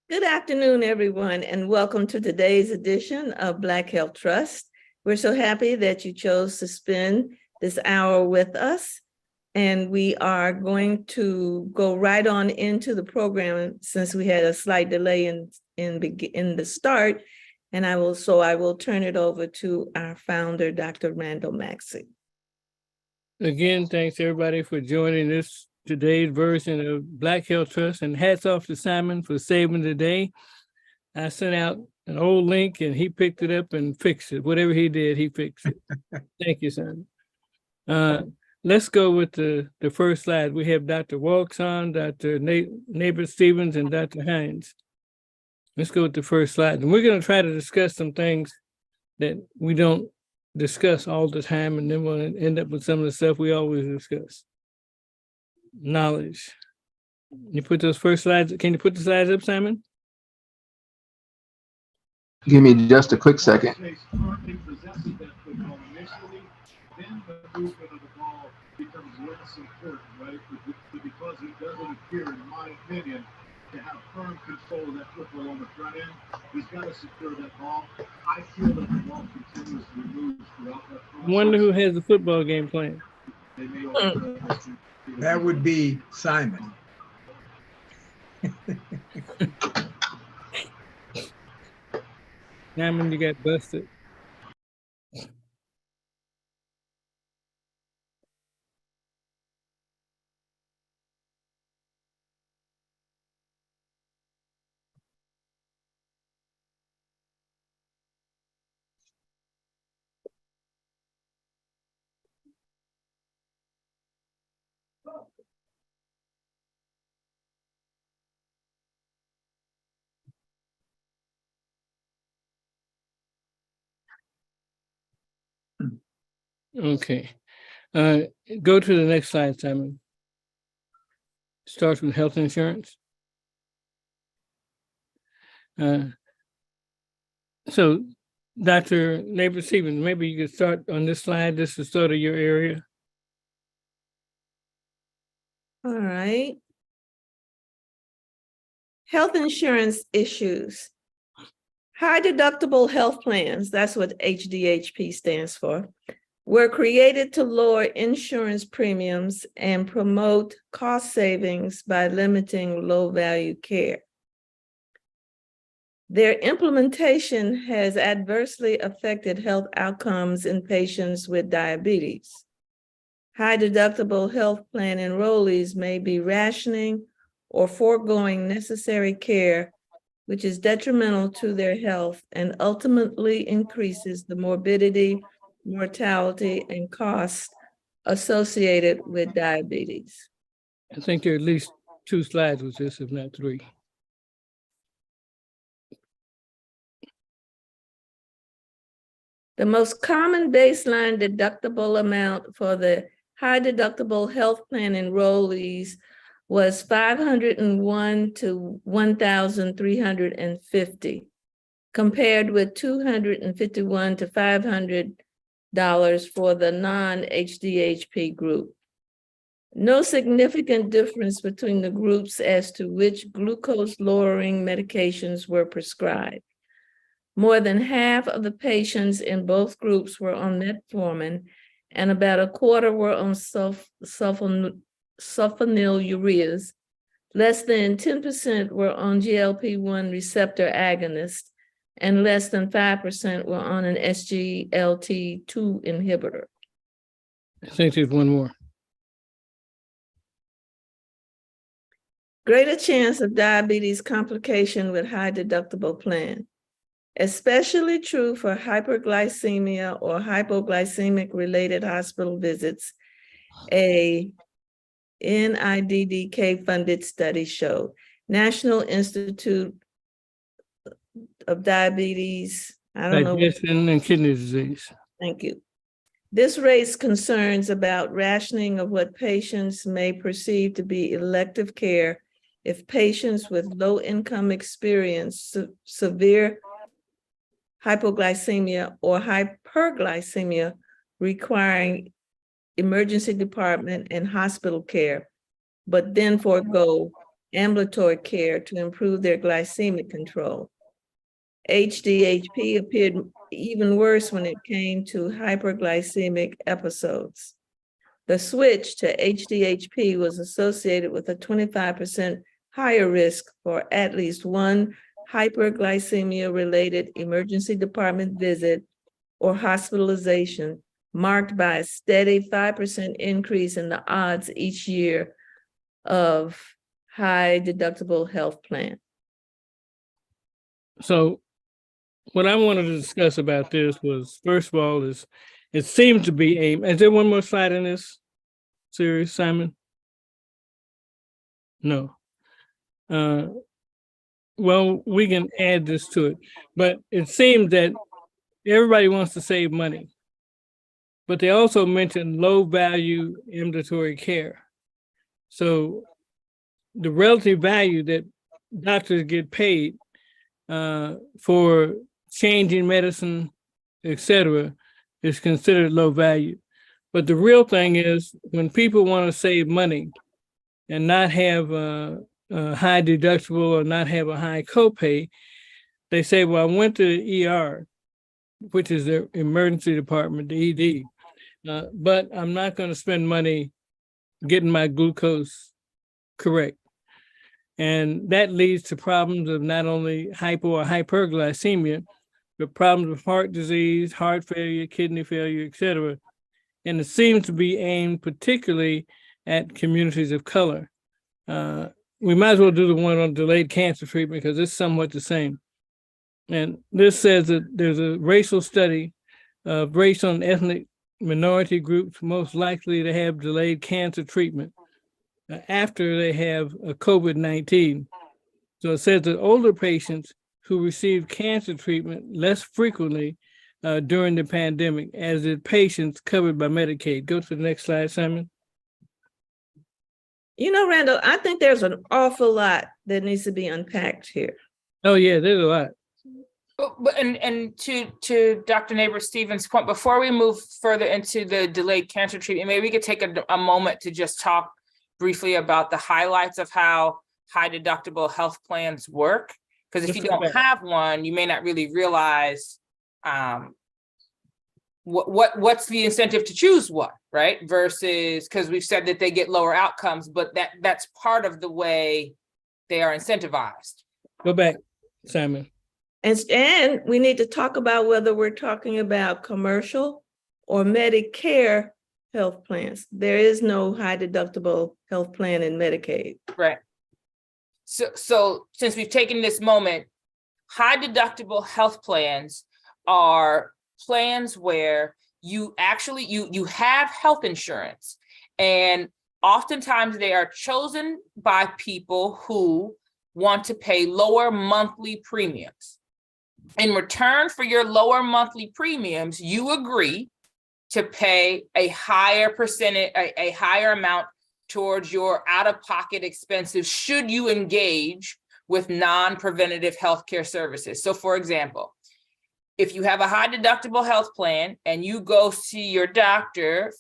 Good afternoon, everyone, and welcome to today's edition of Black Health Trust. We're so happy that you chose to spend this hour with us, and we are going to go right on into the program since we had a slight delay in the start, and I will turn it over to our founder, Dr. Randall Maxey. Again, thanks everybody for joining today's version of Black Health Trust, and hats off to Simon for saving the day. I sent out an old link and he picked it up and fixed it. Whatever he did, he fixed it. Thank you, Simon. Let's go with the first slide. We have Dr. Walks on, Dr. Nabors-Stevens, and Dr. Hines. Let's go with the first slide. And we're going to try to discuss some things that we don't discuss all the time, and then we'll end up with some of the stuff we always discuss. Knowledge. You put those first slides. Can you put the slides up, Simon? Give me just a quick second. Because it doesn't appear, in my opinion, to have firm control of that football on the front end, he's got to secure that ball. I feel that the ball continuously moves throughout that process. Wonder who has the football game playing. That would be Simon. Simon, you got busted. Okay. Go to the next slide, Simon. Starts with health insurance. So, Dr. Nabors-Stevens, maybe you could start on this slide. This is sort of your area. All right. Health insurance issues. High deductible health plans, that's what HDHP stands for, were created to lower insurance premiums and promote cost savings by limiting low-value care. Their implementation has adversely affected health outcomes in patients with diabetes. High deductible health plan enrollees may be rationing or foregoing necessary care, which is detrimental to their health and ultimately increases the morbidity, mortality, and cost associated with diabetes. I think there are at least 2 slides with this, if not 3. The most common baseline deductible amount for the high deductible health plan enrollees was $501 to $1,350, compared with $251 to $500 for the non-HDHP group. No significant difference between the groups as to which glucose-lowering medications were prescribed. More than half of the patients in both groups were on metformin, and about a quarter were on sulfonylureas. Less than 10% were on GLP-1 receptor agonist, and less than 5% were on an SGLT2 inhibitor. I think there's one more. Greater chance of diabetes complication with high deductible plan. Especially true for hyperglycemia or hypoglycemic related hospital visits, a NIDDK funded study showed. National Institute of Diabetes, Digestion and kidney disease. Thank you. This raised concerns about rationing of what patients may perceive to be elective care if patients with low income experience severe hypoglycemia or hyperglycemia requiring emergency department and hospital care, but then forego ambulatory care to improve their glycemic control. HDHP appeared even worse when it came to hyperglycemic episodes. The switch to HDHP was associated with a 25% higher risk for at least one hyperglycemia-related emergency department visit or hospitalization, marked by a steady 5% increase in the odds each year of high deductible health plan. So what I wanted to discuss about this was, first of all, is it seems to be aimed. Is there one more slide in this series, Simon? No. Well, we can add this to it, but it seems that everybody wants to save money, but they also mentioned low value ambulatory care. So the relative value that doctors get paid for changing medicine, et cetera, is considered low value. But the real thing is when people want to save money and not have a high deductible or not have a high copay, they say, well, I went to the ER, which is the emergency department, the ED, but I'm not going to spend money getting my glucose correct. And that leads to problems of not only hypo or hyperglycemia, but problems of heart disease, heart failure, kidney failure, et cetera. And it seems to be aimed particularly at communities of color. We might as well do the one on delayed cancer treatment because it's somewhat the same. And this says that there's a racial study of race and ethnic minority groups most likely to have delayed cancer treatment after they have a COVID-19. So it says that older patients who receive cancer treatment less frequently during the pandemic, as did patients covered by Medicaid. Go to the next slide, Simon. You know, Randall, I think there's an awful lot that needs to be unpacked here. Oh yeah, there's a lot. But and to Dr. Neighbor-Stevens' point, before we move further into the delayed cancer treatment, maybe we could take a moment to just talk briefly about the highlights of how high deductible health plans work. Because if you don't have one, you may not really realize what's the incentive to choose one, right? Versus, because we've said that they get lower outcomes, but that's part of the way they are incentivized. Go back, Simon. And we need to talk about whether we're talking about commercial or Medicare health plans. There is no high deductible health plan in Medicaid. Right. So since we've taken this moment, high deductible health plans are plans where you actually you have health insurance, and oftentimes they are chosen by people who want to pay lower monthly premiums. In return for your lower monthly premiums, you agree to pay a higher percentage, a higher amount towards your out-of-pocket expenses should you engage with non-preventative healthcare services. So for example, if you have a high deductible health plan and you go see your doctor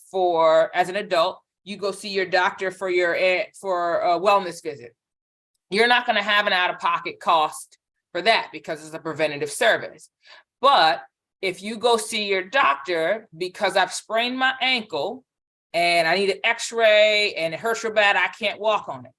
as an adult, you go see your doctor for a wellness visit, you're not going to have an out-of-pocket cost for that because it's a preventative service. But if you go see your doctor because I've sprained my ankle and I need an x-ray and it hurts so bad I can't walk on it,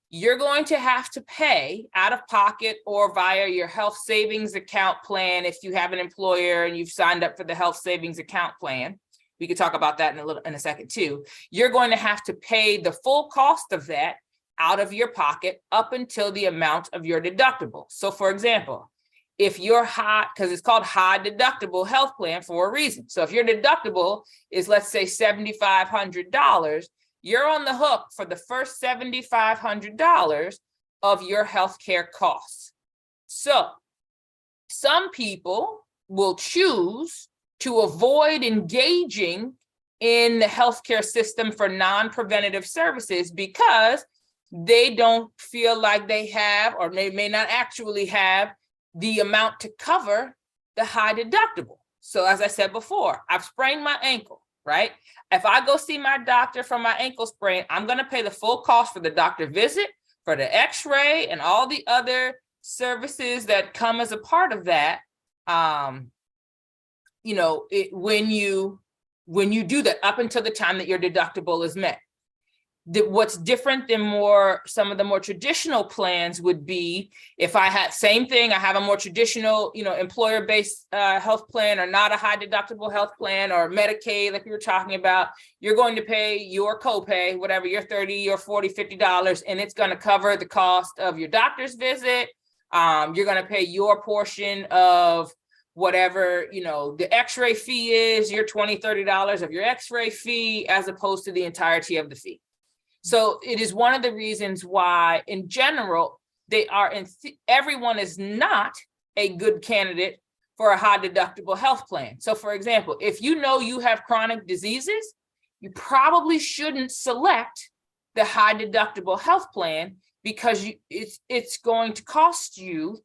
you're going to have to pay out of pocket or via your health savings account plan. If you have an employer and you've signed up for the health savings account plan, we could talk about that in a second too. You're going to have to pay the full cost of that out of your pocket up until the amount of your deductible. So for example, if you're high, because it's called high deductible health plan for a reason. So if your deductible is, let's say, $7,500, you're on the hook for the first $7,500 of your healthcare costs. So some people will choose to avoid engaging in the healthcare system for non-preventative services because they don't feel like they have, or they may not actually have, the amount to cover the high deductible. So as I said before, I've sprained my ankle, right? If I go see my doctor for my ankle sprain, I'm going to pay the full cost for the doctor visit, for the x-ray and all the other services that come as a part of that, when you do that up until the time that your deductible is met. What's different than some of the more traditional plans would be if I had same thing, I have a more traditional, employer-based health plan, or not a high deductible health plan, or Medicaid, like we were talking about, you're going to pay your copay, whatever, your $30 or $40, $50, and it's going to cover the cost of your doctor's visit. You're going to pay your portion of whatever, the x-ray fee is, your $20, $30 of your x-ray fee, as opposed to the entirety of the fee. So it is one of the reasons why, in general, everyone is not a good candidate for a high deductible health plan. So for example, if you know you have chronic diseases, you probably shouldn't select the high deductible health plan, because it's going to cost you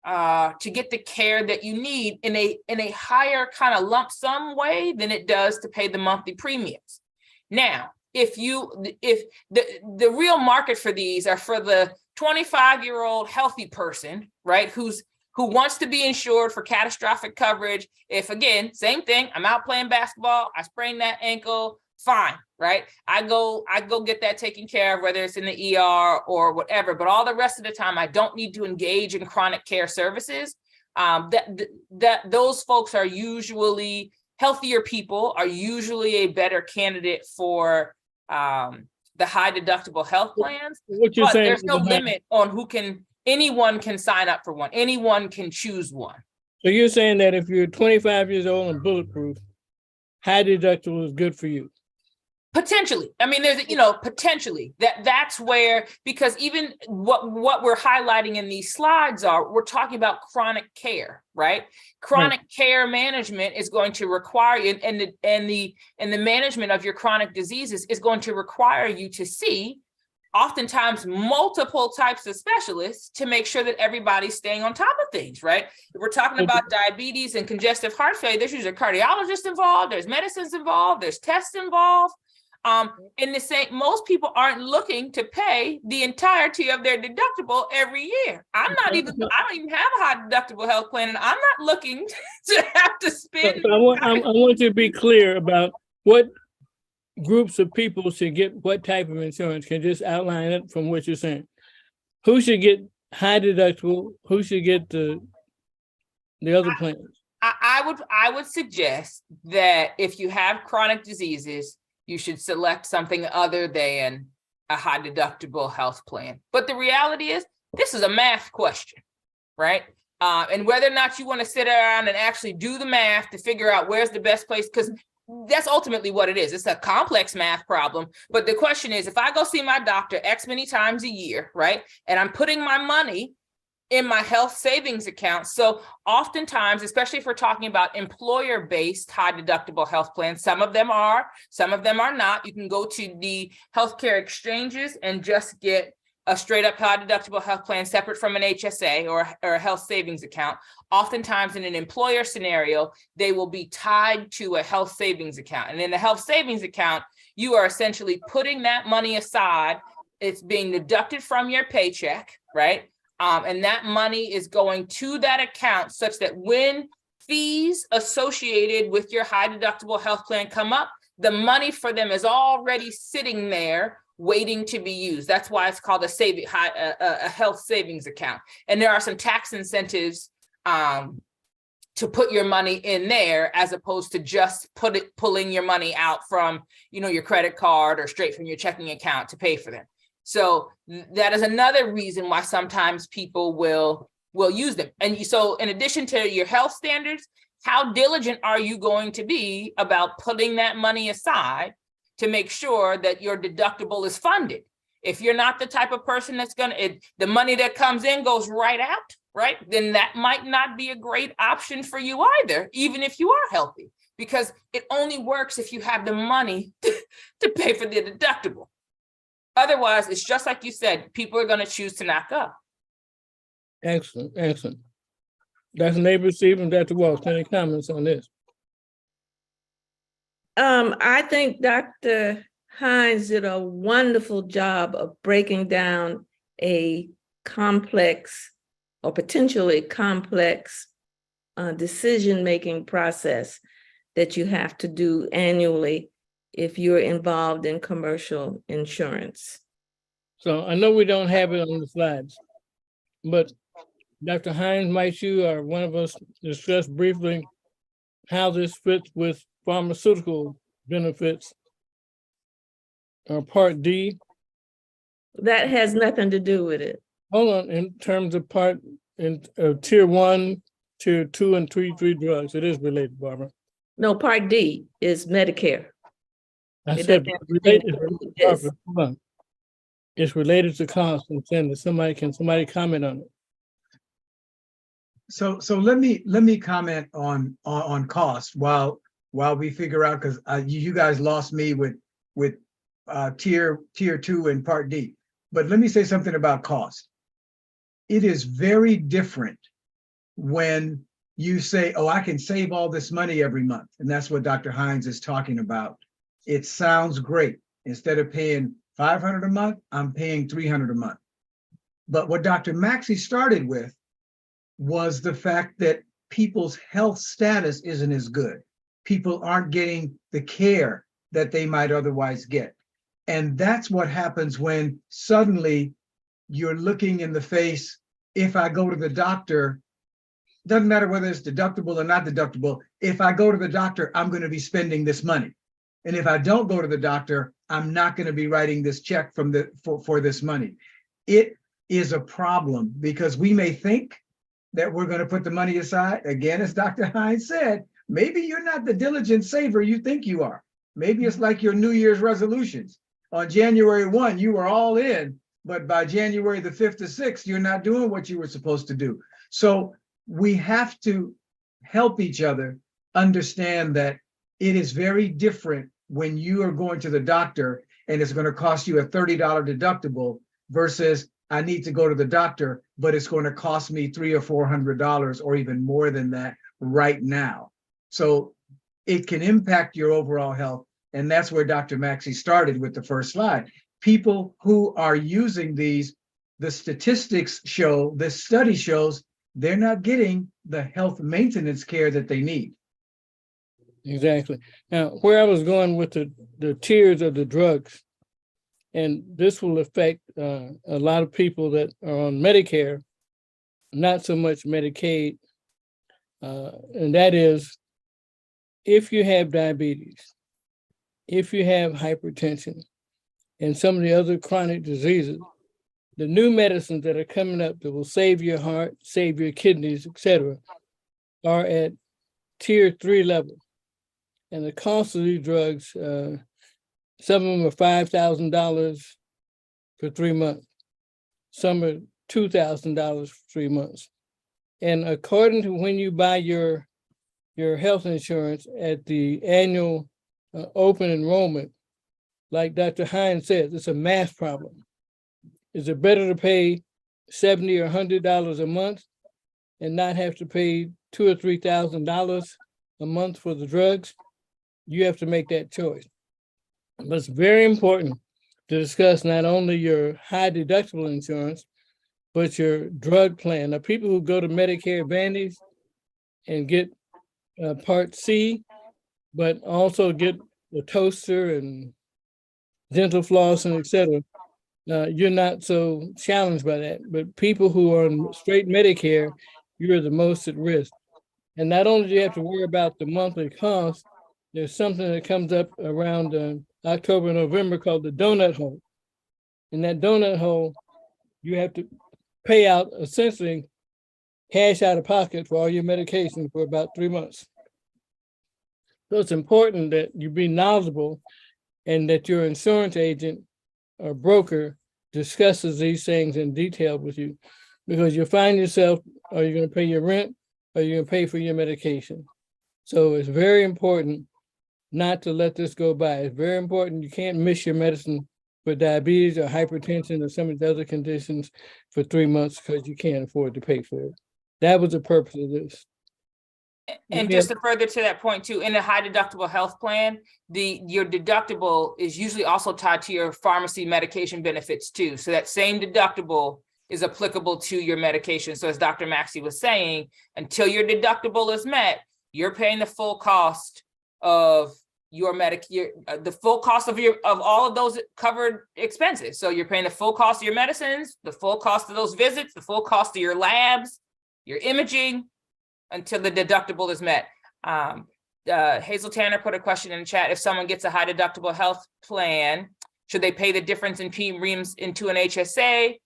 to get the care that you need in a higher kind of lump sum way than it does to pay the monthly premiums. Now, if the real market for these are for the 25-year-old healthy person, right, who wants to be insured for catastrophic coverage. If, again, same thing, I'm out playing basketball, I sprain that ankle, fine, right? I go get that taken care of, whether it's in the ER or whatever. But all the rest of the time, I don't need to engage in chronic care services. Those folks are usually healthier people, are usually a better candidate for the high deductible health plans. What you're but saying, there's no limit on anyone can sign up for one. Anyone can choose one. so you're saying that if you're 25 years old and bulletproof, high deductible is good for you? Potentially. I mean, there's, potentially that's where, because even what we're highlighting in these slides we're talking about chronic care, right? Chronic care management is going to require you, and the management of your chronic diseases is going to require you to see oftentimes multiple types of specialists to make sure that everybody's staying on top of things, right? If we're talking about diabetes and congestive heart failure, there's usually a cardiologist involved, there's medicines involved, there's tests involved. In the same, most people aren't looking to pay the entirety of their deductible every year. I don't even have a high deductible health plan, and I'm not looking to have to spend. So I want you to be clear about what groups of people should get what type of insurance. Can you just outline it from what you're saying? Who should get high deductible? Who should get the other plans? I would suggest that if you have chronic diseases, you should select something other than a high deductible health plan. But the reality is, this is a math question, right? And whether or not you want to sit around and actually do the math to figure out where's the best place, because that's ultimately what it is. It's a complex math problem. But the question is, if I go see my doctor X many times a year, right, and I'm putting my money in my health savings account. So oftentimes, especially if we're talking about employer-based high deductible health plans, some of them are not. You can go to the healthcare exchanges and just get a straight up high deductible health plan separate from an HSA or a health savings account. Oftentimes in an employer scenario, they will be tied to a health savings account. And in the health savings account, you are essentially putting that money aside. It's being deducted from your paycheck, right? And that money is going to that account such that when fees associated with your high deductible health plan come up, the money for them is already sitting there waiting to be used. That's why it's called a health savings account. And there are some tax incentives to put your money in there, as opposed to just pulling your money out from, your credit card or straight from your checking account to pay for them. So that is another reason why sometimes people will use them. And so in addition to your health standards, how diligent are you going to be about putting that money aside to make sure that your deductible is funded? If you're not the type of person that's the money that comes in goes right out, right? Then that might not be a great option for you either, even if you are healthy, because it only works if you have the money to pay for the deductible. Otherwise, it's just like you said, people are going to choose to knock up. Excellent. Dr. Neighbor, Stephen, Dr. Walsh, any comments on this? I think Dr. Hines did a wonderful job of breaking down a complex or potentially complex decision-making process that you have to do annually if you're involved in commercial insurance. So I know we don't have it on the slides, but Dr. Hines, might you or one of us discuss briefly how this fits with pharmaceutical benefits or Part D? That has nothing to do with it. Hold on, in terms of tier 1, tier 2, and 3 drugs, it is related, Barbara. No, Part D is Medicare. I It said doesn't have related, anything to do with this. Barbara, hold on. It's related to cost and send somebody comment on it. So let me comment on cost while we figure out, because you guys lost me with tier 2 and Part D. But let me say something about cost. It is very different when you say, oh, I can save all this money every month. And that's what Dr. Hines is talking about. It sounds great. Instead of paying $500 a month, I'm paying $300 a month. But what Dr. Maxey started with was the fact that people's health status isn't as good. People aren't getting the care that they might otherwise get. And that's what happens when suddenly you're looking in the face. If I go to the doctor, doesn't matter whether it's deductible or not deductible, if I go to the doctor, I'm going to be spending this money. And if I don't go to the doctor, I'm not going to be writing this check for this money. It is a problem because we may think that we're going to put the money aside. Again, as Dr. Hines said, maybe you're not the diligent saver you think you are. Maybe it's like your New Year's resolutions. On January 1, you were all in, but by January the 5th to 6th, you're not doing what you were supposed to do. So we have to help each other understand that it is very different when you are going to the doctor and it's going to cost you a $30 deductible versus I need to go to the doctor, but it's going to cost me $300 or $400 or even more than that right now. So it can impact your overall health. And that's where Dr. Maxey started with the first slide. People who are using these, the statistics show, the study shows they're not getting the health maintenance care that they need. Exactly. Now, where I was going with the tiers of the drugs, and this will affect a lot of people that are on Medicare, not so much Medicaid, and that is if you have diabetes, if you have hypertension, and some of the other chronic diseases, the new medicines that are coming up that will save your heart, save your kidneys, etc., are at tier 3 level. And the cost of these drugs, some of them are $5,000 for 3 months. Some are $2,000 for 3 months. And according to when you buy your health insurance at the annual open enrollment, like Dr. Hines says, it's a math problem. Is it better to pay $70 or $100 a month and not have to pay $2,000 or $3,000 a month for the drugs? You have to make that choice. But it's very important to discuss not only your high deductible insurance, but your drug plan. Now, people who go to Medicare Advantage and get Part C, but also get the toaster and dental floss and et cetera, you're not so challenged by that. But people who are on straight Medicare, you're the most at risk. And not only do you have to worry about the monthly cost, there's something that comes up around October, November called the donut hole. In that donut hole, you have to pay out essentially cash out of pocket for all your medication for about 3 months. So it's important that you be knowledgeable and that your insurance agent or broker discusses these things in detail with you, because you'll find yourself, are you going to pay your rent? Or are you going to pay for your medication? So it's very important not to let this go by. It's very important. You can't miss your medicine for diabetes or hypertension or some of the other conditions for 3 months because you can't afford to pay for it. That was the purpose of this. And Yeah. just to further to that point too, in a high deductible health plan, your deductible is usually also tied to your pharmacy medication benefits too. So that same deductible is applicable to your medication. So as Dr. Maxey was saying, until your deductible is met, you're paying the full cost of your the full cost of all of those covered expenses. So you're paying the full cost of your medicines, the full cost of those visits, the full cost of your labs, your imaging, until the deductible is met. Hazel Tanner put a question in the chat. If someone gets a high deductible health plan, should they pay the difference in premiums into an HSA?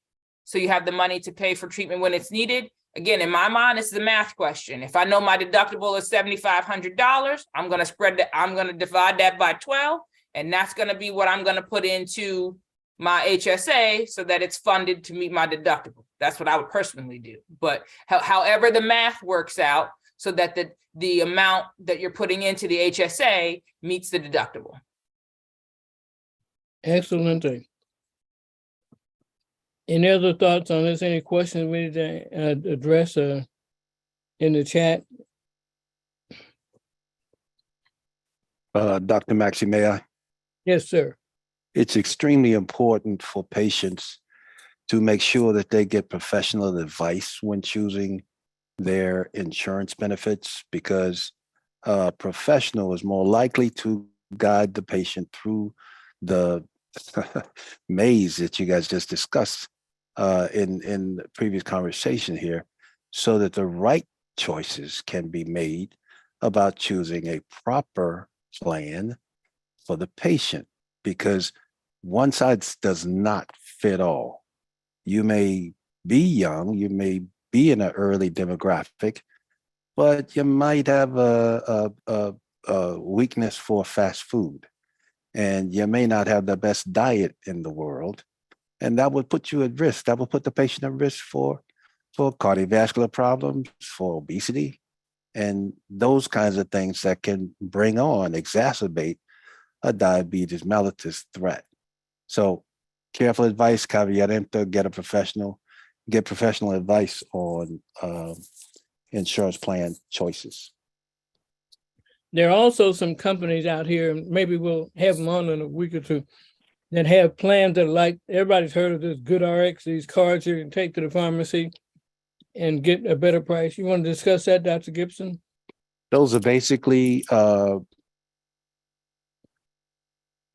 So you have the money to pay for treatment when it's needed? Again, in my mind, this is a math question. If I know my deductible is $7,500, I'm gonna divide that by 12, and that's gonna be what I'm gonna put into my HSA so that it's funded to meet my deductible. That's what I would personally do. But however the math works out so that the amount that you're putting into the HSA meets the deductible. Excellent thing. Any other thoughts on this? Any questions we need to address in the chat? Dr. Maxey, may I? Yes, sir. It's extremely important for patients to make sure that they get professional advice when choosing their insurance benefits, because a professional is more likely to guide the patient through the maze that you guys just discussed in the previous conversation here, so that the right choices can be made about choosing a proper plan for the patient, because one size does not fit all. You may be young, you may be in an early demographic, but you might have a weakness for fast food, and you may not have the best diet in the world, and that would put you at risk. That would put the patient at risk for cardiovascular problems, for obesity, and those kinds of things that can exacerbate a diabetes mellitus threat. So careful advice, caveat emptor, get professional advice on insurance plan choices. There are also some companies out here, and maybe we'll have them on in a week or two, that have plans that are like, everybody's heard of this GoodRx, these cards you can take to the pharmacy and get a better price. You want to discuss that, Dr. Gibson? Those are basically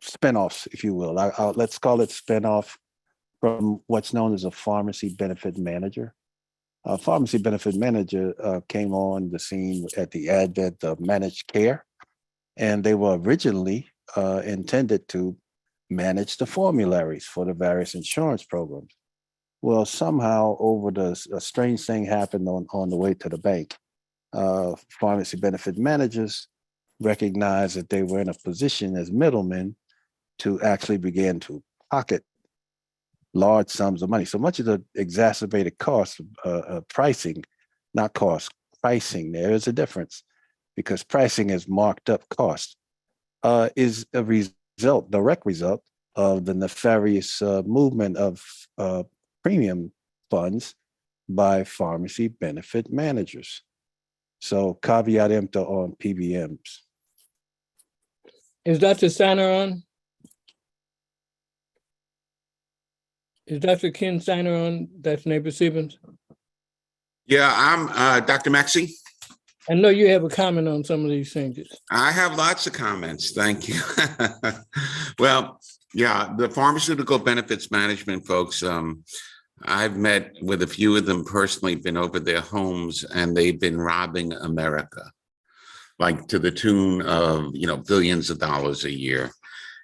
spinoffs, if you will. Let's call it spinoff from what's known as a pharmacy benefit manager. A pharmacy benefit manager came on the scene at the advent of managed care, and they were originally intended to manage the formularies for the various insurance programs. Well, somehow a strange thing happened on the way to the bank. Pharmacy benefit managers recognized that they were in a position as middlemen to actually begin to pocket large sums of money. So much of the exacerbated cost of pricing, not cost, pricing, there is a difference, because pricing is marked up cost, is a direct result of the nefarious movement of premium funds by pharmacy benefit managers. So caveat emptor on PBMs. Is Dr. Steiner on? Is Dr. Ken Steiner on? That's Neighbor Stevens. Yeah, I'm Dr. Maxey. I know you have a comment on some of these things. I have lots of comments. Thank you. Well, yeah, the pharmaceutical benefits management folks, I've met with a few of them personally, been over their homes, and they've been robbing America, like to the tune of, billions of dollars a year.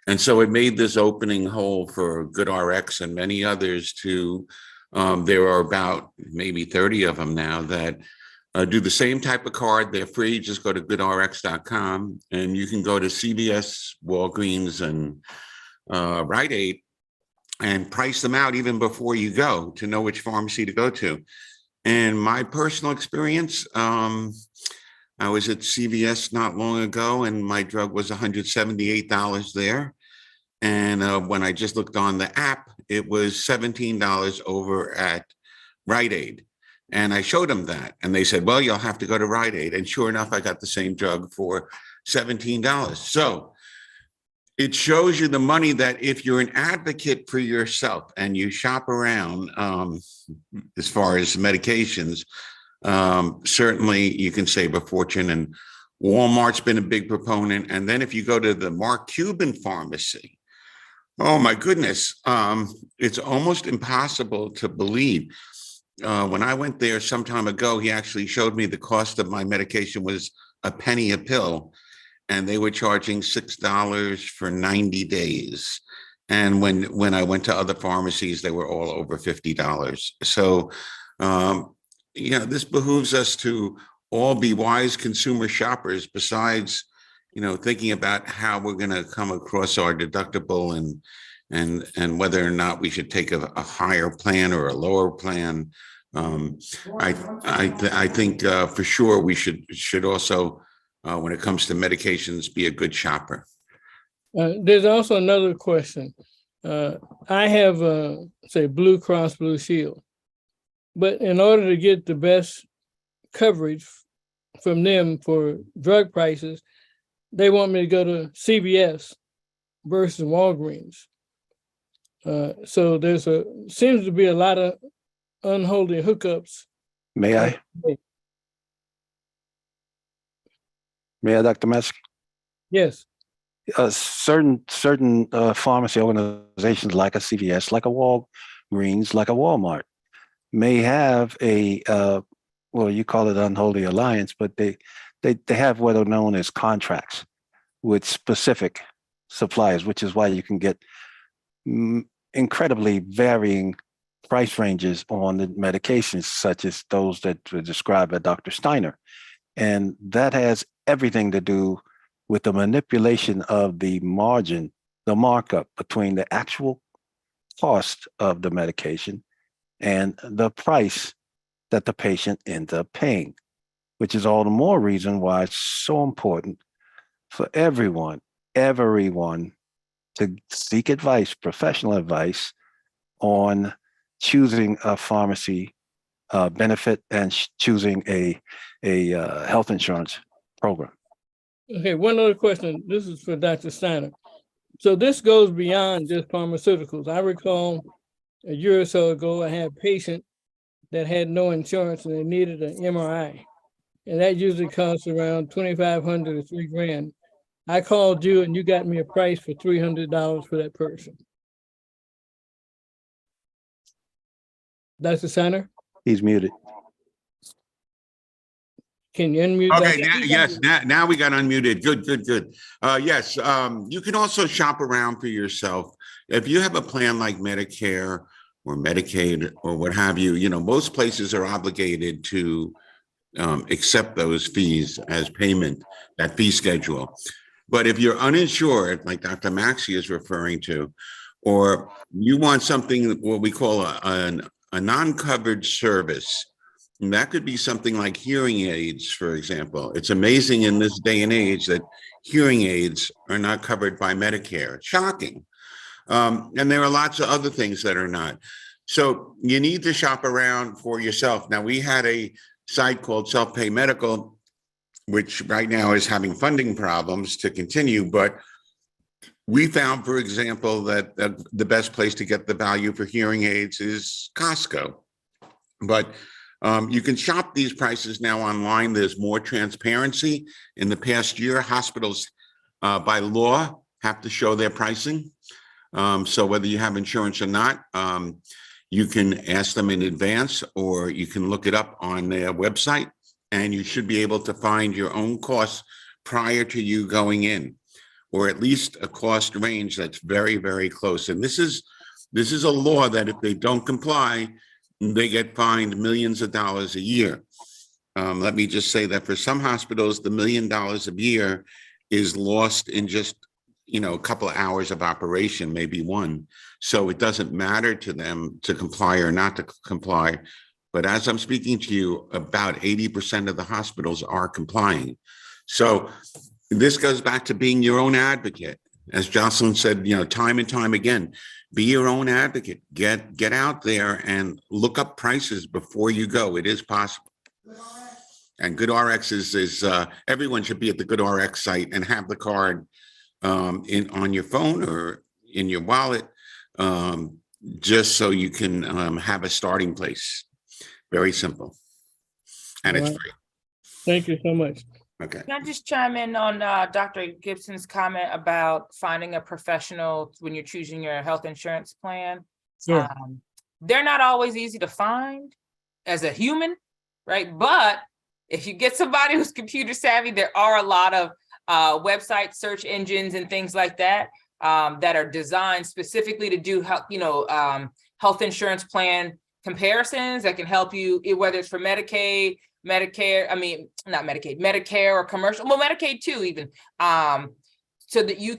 And so it made this opening hole for GoodRx and many others to, there are about maybe 30 of them now that do the same type of card. They're free. Just go to goodrx.com, and you can go to CVS, Walgreens, and Rite Aid and price them out even before you go to know which pharmacy to go to. And my personal experience, I was at CVS not long ago, and my drug was $178 there. And when I just looked on the app, it was $17 over at Rite Aid. And I showed them that, and they said, well, you'll have to go to Rite Aid. And sure enough, I got the same drug for $17. So it shows you the money that if you're an advocate for yourself and you shop around as far as medications, certainly you can save a fortune. And Walmart's been a big proponent. And then if you go to the Mark Cuban pharmacy, oh my goodness, it's almost impossible to believe. When I went there some time ago, he actually showed me the cost of my medication was a penny a pill, and they were charging $6 for 90 days. And when I went to other pharmacies, they were all over $50. So, this behooves us to all be wise consumer shoppers, besides, thinking about how we're going to come across our deductible and whether or not we should take a higher plan or a lower plan. I think for sure we should also, when it comes to medications, be a good shopper. There's also another question. I have, say, Blue Cross Blue Shield, but in order to get the best coverage from them for drug prices, they want me to go to CVS versus Walgreens. So seems to be a lot of unholy hookups. May I? May I, Dr. Metzger? Yes. Certain pharmacy organizations like a CVS, like a Walgreens, like a Walmart, may have a you call it unholy alliance, but they have what are known as contracts with specific suppliers, which is why you can get incredibly varying price ranges on the medications, such as those that were described by Dr. Steiner. And that has everything to do with the manipulation of the margin, the markup between the actual cost of the medication and the price that the patient ends up paying, which is all the more reason why it's so important for everyone to seek advice, professional advice on choosing a pharmacy benefit and choosing a health insurance program. Okay, one other question. This is for Dr. Steiner. So this goes beyond just pharmaceuticals. I recall a year or so ago, I had a patient that had no insurance and they needed an MRI. And that usually costs around $2,500 to $3,000. I called you and you got me a price for $300 for that person. Dr. Steiner? He's muted. Can you unmute? Okay, now we got unmuted. Good. Yes, you can also shop around for yourself. If you have a plan like Medicare or Medicaid or what have you, most places are obligated to accept those fees as payment, that fee schedule. But if you're uninsured, like Dr. Maxey is referring to, or you want something, what we call a non-covered service, and that could be something like hearing aids, for example. It's amazing in this day and age that hearing aids are not covered by Medicare. It's shocking. And there are lots of other things that are not. So you need to shop around for yourself. Now, we had a site called Self Pay Medical, which right now is having funding problems to continue. But we found, for example, that the best place to get the value for hearing aids is Costco. But you can shop these prices now online. There's more transparency. In the past year, hospitals by law have to show their pricing. So whether you have insurance or not, you can ask them in advance, or you can look it up on their website, and you should be able to find your own costs prior to you going in, or at least a cost range that's very, very close. And this is a law that if they don't comply, they get fined millions of dollars a year. Let me just say that for some hospitals, the $1 million a year is lost in just a couple of hours of operation, maybe one. So it doesn't matter to them to comply or not to comply. But as I'm speaking to you, about 80% of the hospitals are complying. So this goes back to being your own advocate. As Jocelyn said, time and time again, be your own advocate. Get out there and look up prices before you go. It is possible. And GoodRx is everyone should be at the GoodRx site and have the card on your phone or in your wallet, just so you can have a starting place. Very simple. And it's Alright. free. Thank you so much. Okay. Can I just chime in on Dr. Gibson's comment about finding a professional when you're choosing your health insurance plan? Sure. They're not always easy to find as a human, right? But if you get somebody who's computer savvy, there are a lot of website search engines and things like that that are designed specifically to do health insurance plan comparisons that can help you, whether it's for Medicare or commercial, well, Medicaid too, even, so that you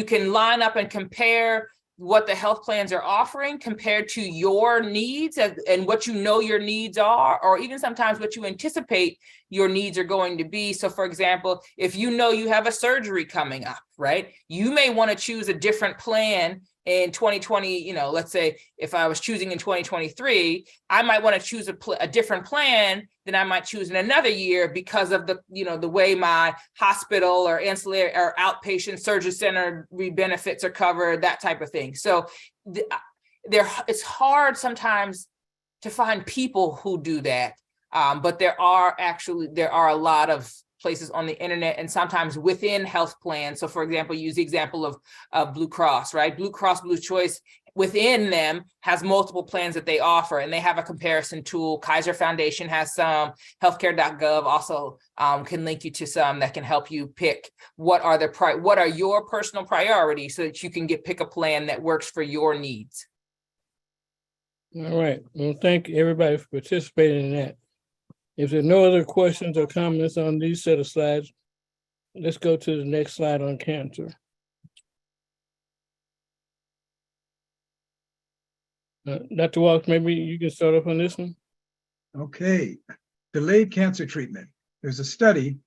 can line up and compare what the health plans are offering compared to your needs and what your needs are, or even sometimes what you anticipate your needs are going to be. So for example, if you have a surgery coming up, right, you may want to choose a different plan in 2020, let's say if I was choosing in 2023, I might want to choose a different plan than I might choose in another year because of the way my hospital or ancillary or outpatient surgery center benefits are covered, that type of thing. So it's hard sometimes to find people who do that. But there are a lot of places on the internet and sometimes within health plans. So for example, use the example of Blue Cross, right? Blue Cross Blue Choice within them has multiple plans that they offer, and they have a comparison tool. Kaiser Foundation has some, healthcare.gov also can link you to some that can help you pick what are your personal priorities so that you can pick a plan that works for your needs. All right. Well, thank everybody for participating in that. If there are no other questions or comments on these set of slides, let's go to the next slide on cancer. Dr. Walks, maybe you can start off on this one. Okay, delayed cancer treatment. There's a study,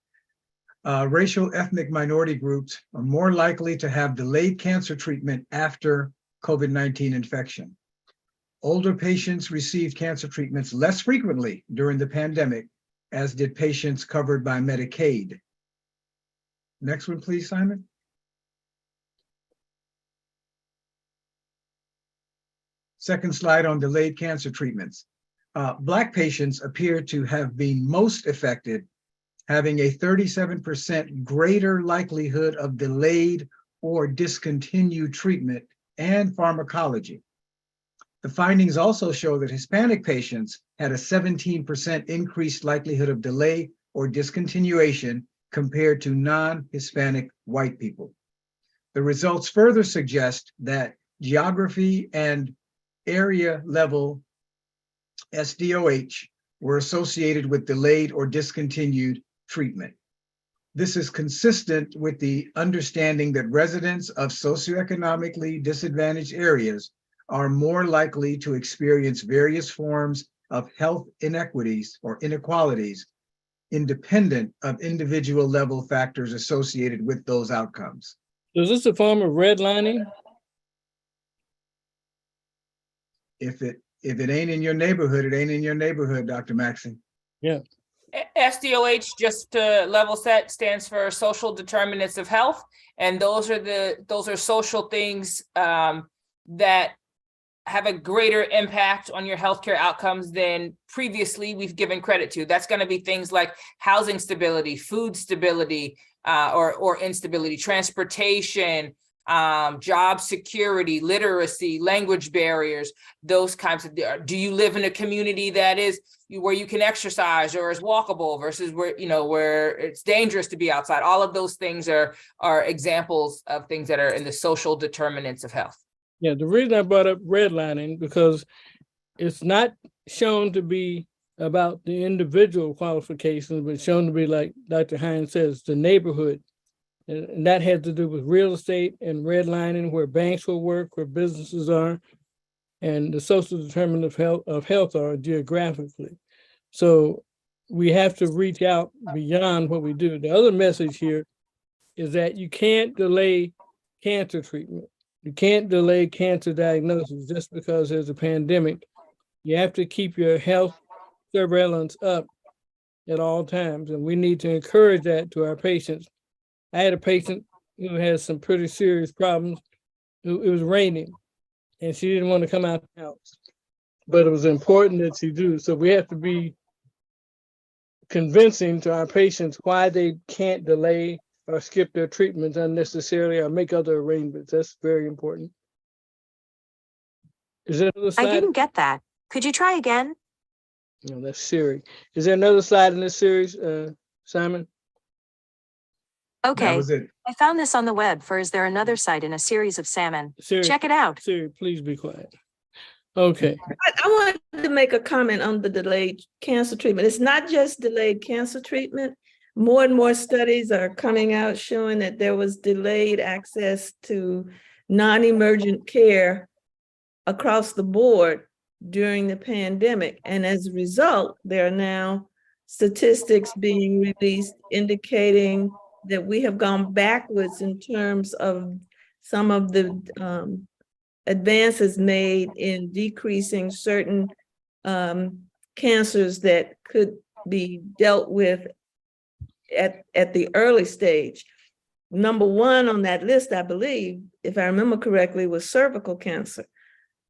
racial ethnic minority groups are more likely to have delayed cancer treatment after COVID-19 infection. Older patients received cancer treatments less frequently during the pandemic, as did patients covered by Medicaid. Next one, please, Simon. Second slide on delayed cancer treatments. Black patients appear to have been most affected, having a 37% greater likelihood of delayed or discontinued treatment and pharmacology. The findings also show that Hispanic patients had a 17% increased likelihood of delay or discontinuation compared to non-Hispanic white people. The results further suggest that geography and area level SDOH were associated with delayed or discontinued treatment. This is consistent with the understanding that residents of socioeconomically disadvantaged areas are more likely to experience various forms of health inequities or inequalities, independent of individual level factors associated with those outcomes. So is this a form of redlining? If it ain't in your neighborhood, it ain't in your neighborhood, Dr. Maxey. Yeah. SDOH, just to level set, stands for social determinants of health. And those are social things that have a greater impact on your healthcare outcomes than previously we've given credit to. That's going to be things like housing stability, food stability, or instability, transportation, job security, literacy, language barriers, those kinds of. Do you live in a community that is where you can exercise or is walkable versus where it's dangerous to be outside? All of those things are examples of things that are in the social determinants of health. Yeah, the reason I brought up redlining because it's not shown to be about the individual qualifications, but shown to be, like Dr. Hines says, the neighborhood. And that has to do with real estate and redlining, where banks will work, where businesses are, and the social determinants of health are geographically. So we have to reach out beyond what we do. The other message here is that you can't delay cancer treatment. You can't delay cancer diagnosis just because there's a pandemic. You have to keep your health surveillance up at all times, and we need to encourage that to our patients. I had a patient who has some pretty serious problems. It was raining, and she didn't want to come out the house, but it was important that she do. So we have to be convincing to our patients why they can't delay or skip their treatments unnecessarily or make other arrangements. That's very important. Is there another I slide? didn't get that. Could you try again? No, that's Siri. Is there another slide in this series, Simon? That Okay, was it. I found this on the web for Is There Another Site in a Series of Salmon? Siri, Check it out. Siri, please be quiet. Okay. I wanted to make a comment on the delayed cancer treatment. It's not just delayed cancer treatment. More and more studies are coming out showing that there was delayed access to non-emergent care across the board during the pandemic. And as a result, there are now statistics being released indicating that we have gone backwards in terms of some of the advances made in decreasing certain cancers that could be dealt with at the early stage. Number one on that list, I believe, if I remember correctly, was cervical cancer.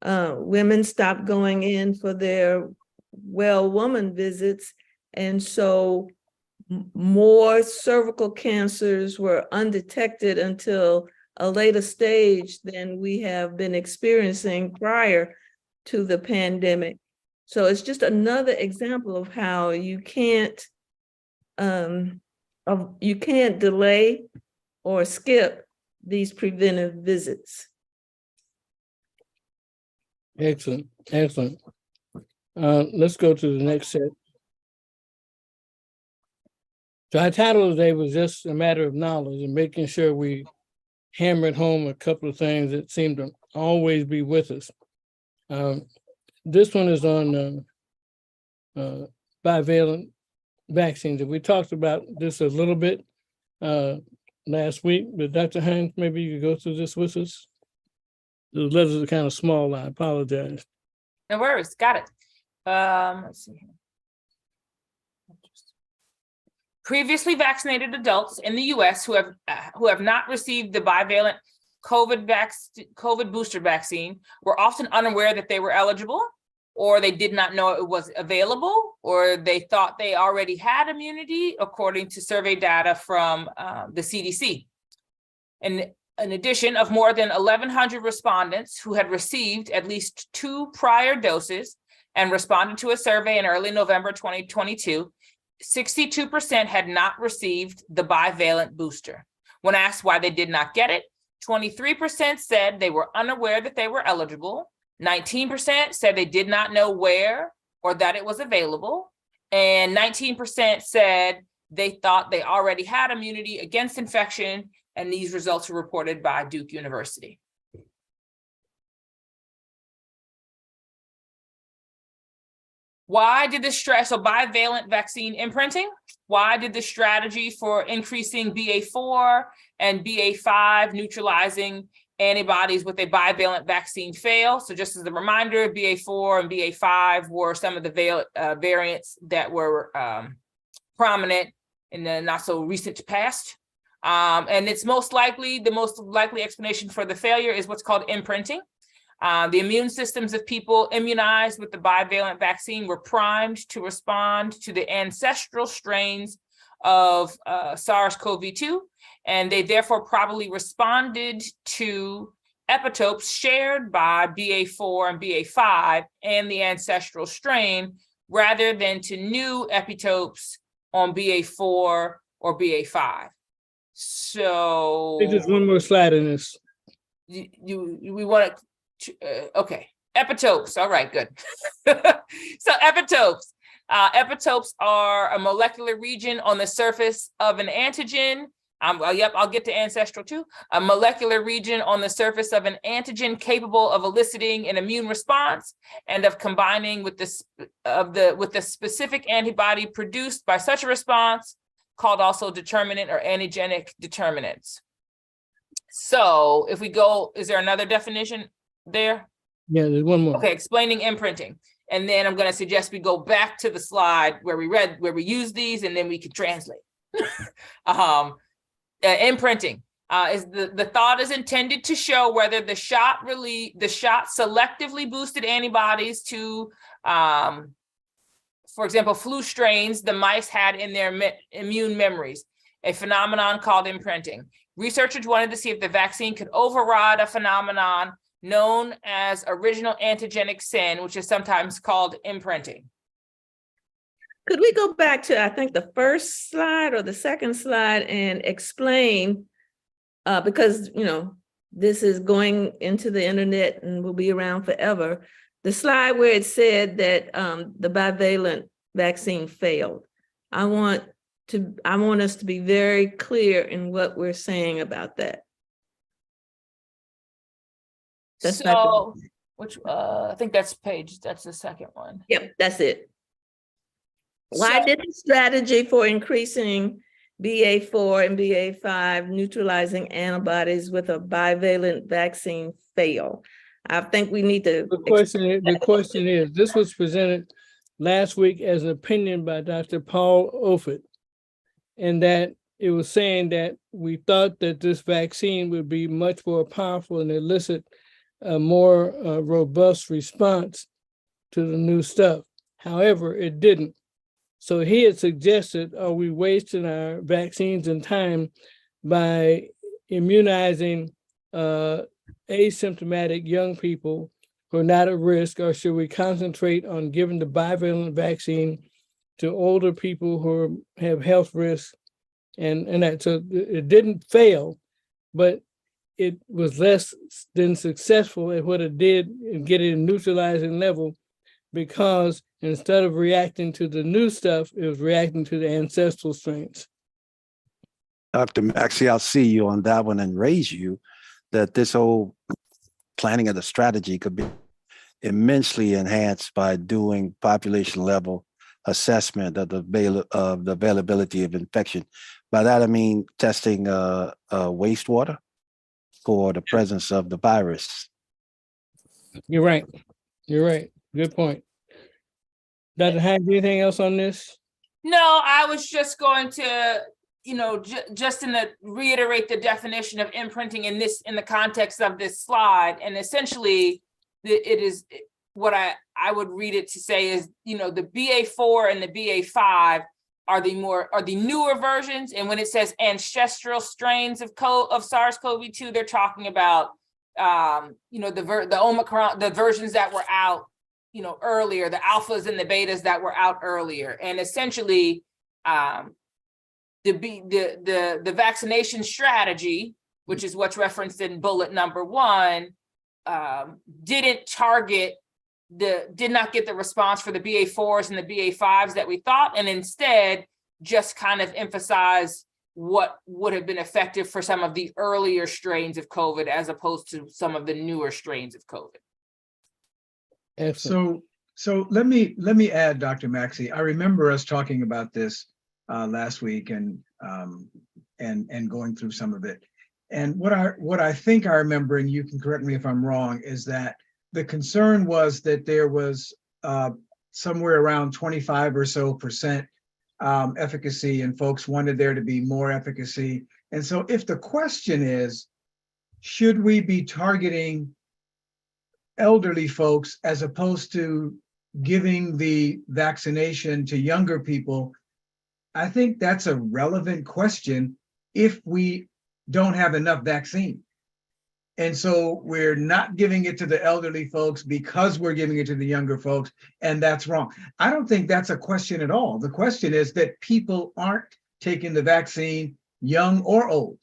Women stopped going in for their well woman visits, and so more cervical cancers were undetected until a later stage than we have been experiencing prior to the pandemic. So it's just another example of how you can't delay or skip these preventive visits. Excellent, excellent. Let's go to the next set. So our title today was just a matter of knowledge and making sure we hammered home a couple of things that seem to always be with us. This one is on bivalent vaccines. And we talked about this a little bit last week, but Dr. Hines, maybe you could go through this with us. The letters are kind of small, I apologize. No worries, got it. Let's see here. Previously vaccinated adults in the U.S. who have not received the bivalent COVID booster vaccine were often unaware that they were eligible, or they did not know it was available, or they thought they already had immunity, according to survey data from the CDC. And in addition, of more than 1,100 respondents who had received at least 2 prior doses and responded to a survey in early November 2022, 62% had not received the bivalent booster. When asked why they did not get it, 23% said they were unaware that they were eligible, 19% said they did not know where or that it was available, and 19% said they thought they already had immunity against infection, and these results were reported by Duke University. Why did this so bivalent vaccine imprinting? Why did the strategy for increasing BA4 and BA5 neutralizing antibodies with a bivalent vaccine fail? So just as a reminder, BA4 and BA5 were some of the variants that were prominent in the not so recent past. And it's the most likely explanation for the failure is what's called imprinting. The immune systems of people immunized with the bivalent vaccine were primed to respond to the ancestral strains of SARS-CoV-2, and they therefore probably responded to epitopes shared by BA4 and BA5 and the ancestral strain, rather than to new epitopes on BA4 or BA5. So I think there's one more slide in this. we want to. Okay, epitopes. All right, good. So epitopes. Epitopes are a molecular region on the surface of an antigen. Yep, I'll get to ancestral too. A molecular region on the surface of an antigen capable of eliciting an immune response and of combining with the specific antibody produced by such a response, called also determinant or antigenic determinants. So if we go, is there another definition there? Yeah, there's one more. Okay, explaining imprinting. And then I'm gonna suggest we go back to the slide where we use these, and then we can translate. Imprinting is the thought is intended to show whether the shot selectively boosted antibodies to, for example, flu strains the mice had in their immune memories, a phenomenon called imprinting. Researchers wanted to see if the vaccine could override a phenomenon known as original antigenic sin, which is sometimes called imprinting. Could we go back to, I think, the first slide or the second slide and explain, because, you know, this is going into the internet and will be around forever, the slide where it said that the bivalent vaccine failed. I want us to be very clear in what we're saying about that. That's So, which I think that's the second one. Yep, that's it. Why So- did the strategy for increasing BA4 and BA5 neutralizing antibodies with a bivalent vaccine fail? I think we need to. The question is, this was presented last week as an opinion by Dr. Paul Offit, and that it was saying that we thought that this vaccine would be much more powerful and elicit a more robust response to the new stuff. However, it didn't. So he had suggested, are we wasting our vaccines and time by immunizing asymptomatic young people who are not at risk, or should we concentrate on giving the bivalent vaccine to older people who have health risks? And that, so it didn't fail, but it was less than successful at what it did in getting a neutralizing level, because instead of reacting to the new stuff, it was reacting to the ancestral strains. Dr. Maxey, I'll see you on that one and raise you that this whole planning of the strategy could be immensely enhanced by doing population level assessment of the availability of infection. By that, I mean testing wastewater for the presence of the virus. You're right. You're right. Good point. Dr. Hines, anything else on this? No, I was just going to, you know, just reiterate the definition of imprinting in the context of this slide. And essentially, it is what I would read it to say is, you know, the BA4 and the BA5 are the newer versions. And when it says ancestral strains of SARS-CoV-2, they're talking about, you know, the Omicron, the versions that were out, you know, earlier, the alphas and the betas that were out earlier. And essentially, the vaccination strategy, which is what's referenced in bullet number 1, did not get the response for the BA4s and the BA5s that we thought, and instead just kind of emphasize what would have been effective for some of the earlier strains of COVID as opposed to some of the newer strains of COVID. Excellent. So let me add, Dr. Maxey, I remember us talking about this last week and going through some of it. And what I think I remember, and you can correct me if I'm wrong, is that the concern was that there was somewhere around 25% or so efficacy, and folks wanted there to be more efficacy. And so if the question is, should we be targeting elderly folks as opposed to giving the vaccination to younger people, I think that's a relevant question if we don't have enough vaccine. And so we're not giving it to the elderly folks because we're giving it to the younger folks, and that's wrong. I don't think that's a question at all. The question is that people aren't taking the vaccine, young or old.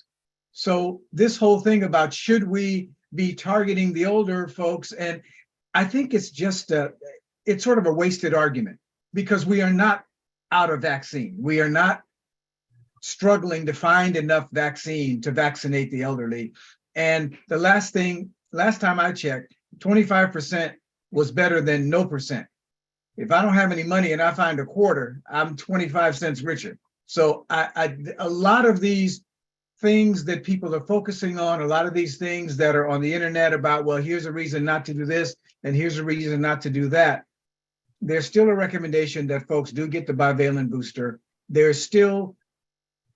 So this whole thing about should we be targeting the older folks, and I think it's just it's sort of a wasted argument, because we are not out of vaccine. We are not struggling to find enough vaccine to vaccinate the elderly. And the last time I checked, 25% was better than no percent. If I don't have any money and I find a quarter, I'm 25 cents richer. So a lot of these things that people are focusing on, a lot of these things that are on the internet about, well, here's a reason not to do this, and here's a reason not to do that. There's still a recommendation that folks do get the bivalent booster. There's still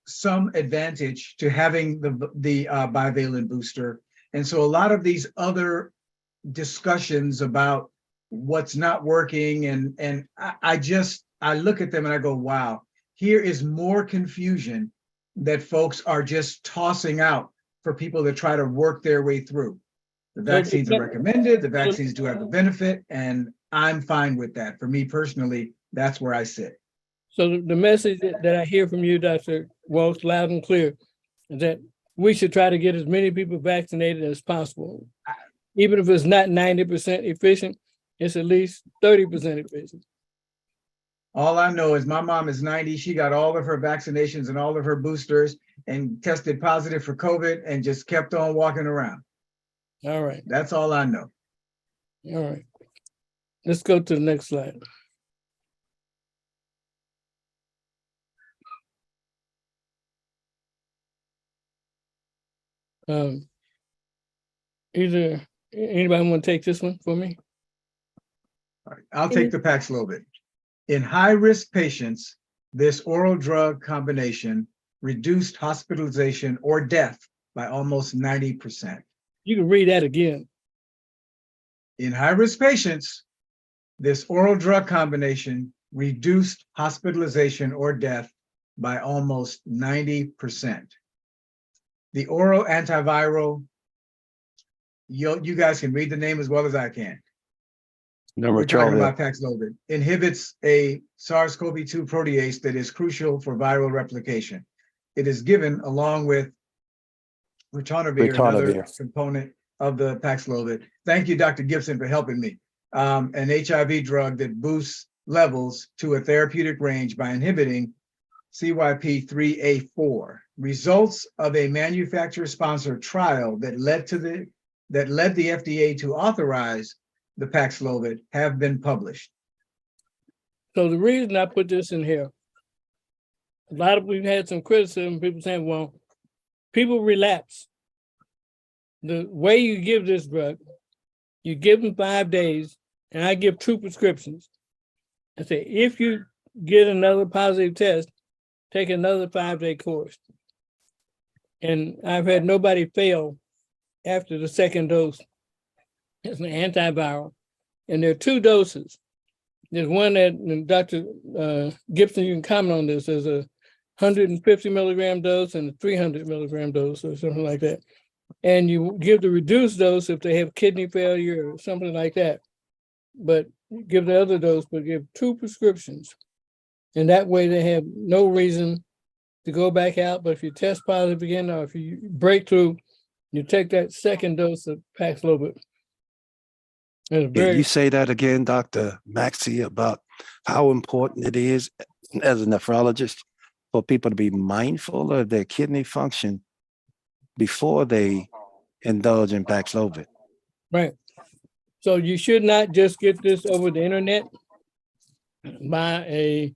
some advantage to having the bivalent booster. And so a lot of these other discussions about what's not working, and I look at them and I go, wow, here is more confusion that folks are just tossing out for people to try to work their way through. The vaccines are recommended, the vaccines do have a benefit, and I'm fine with that. For me personally, that's where I sit. So the message that I hear from you, Dr. Walsh, loud and clear, is that we should try to get as many people vaccinated as possible. Even if it's not 90% efficient, it's at least 30% efficient. All I know is my mom is 90. She got all of her vaccinations and all of her boosters and tested positive for COVID and just kept on walking around. All right. That's all I know. All right. Let's go to the next slide. Either anybody want to take this one for me? All right, I'll take the Paxlovid. In high-risk patients, this oral drug combination reduced hospitalization or death by almost 90%. You can read that again. In high-risk patients, this oral drug combination reduced hospitalization or death by almost 90%. The oral antiviral, you guys can read the name as well as I can. We're talking about Paxlovid. Inhibits a SARS-CoV-2 protease that is crucial for viral replication. It is given along with ritonavir, another component of the Paxlovid. Thank you, Dr. Gibson, for helping me. An HIV drug that boosts levels to a therapeutic range by inhibiting CYP3A4. Results of a manufacturer-sponsored trial that led the FDA to authorize the Paxlovid have been published. So the reason I put this in here, we've had some criticism, people saying, well, people relapse. The way you give this drug, you give them 5 days, and I give 2 prescriptions. I say, if you get another positive test, take another 5-day course. And I've had nobody fail after the second dose. It's an antiviral. And there are 2 doses. There's one that, and Dr. Gibson, you can comment on this, there's a 150 milligram dose and a 300 milligram dose or something like that. And you give the reduced dose if they have kidney failure or something like that. But give the other dose, but give 2 prescriptions. And that way they have no reason to go back out. But if you test positive again, or if you break through, you take that second dose of Paxlovid. Can you say that again, Dr. Maxey, about how important it is as a nephrologist for people to be mindful of their kidney function before they indulge in Paxlovid? Right. So you should not just get this over the internet by a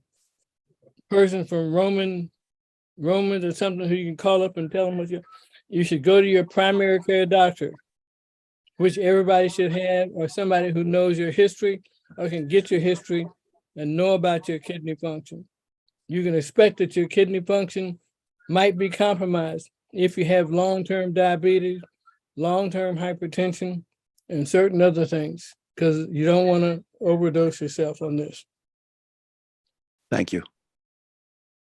person from Romans or something who you can call up and tell them what you should go to your primary care doctor, which everybody should have, or somebody who knows your history or can get your history and know about your kidney function. You can expect that your kidney function might be compromised if you have long-term diabetes, long-term hypertension, and certain other things, because you don't want to overdose yourself on this. Thank you.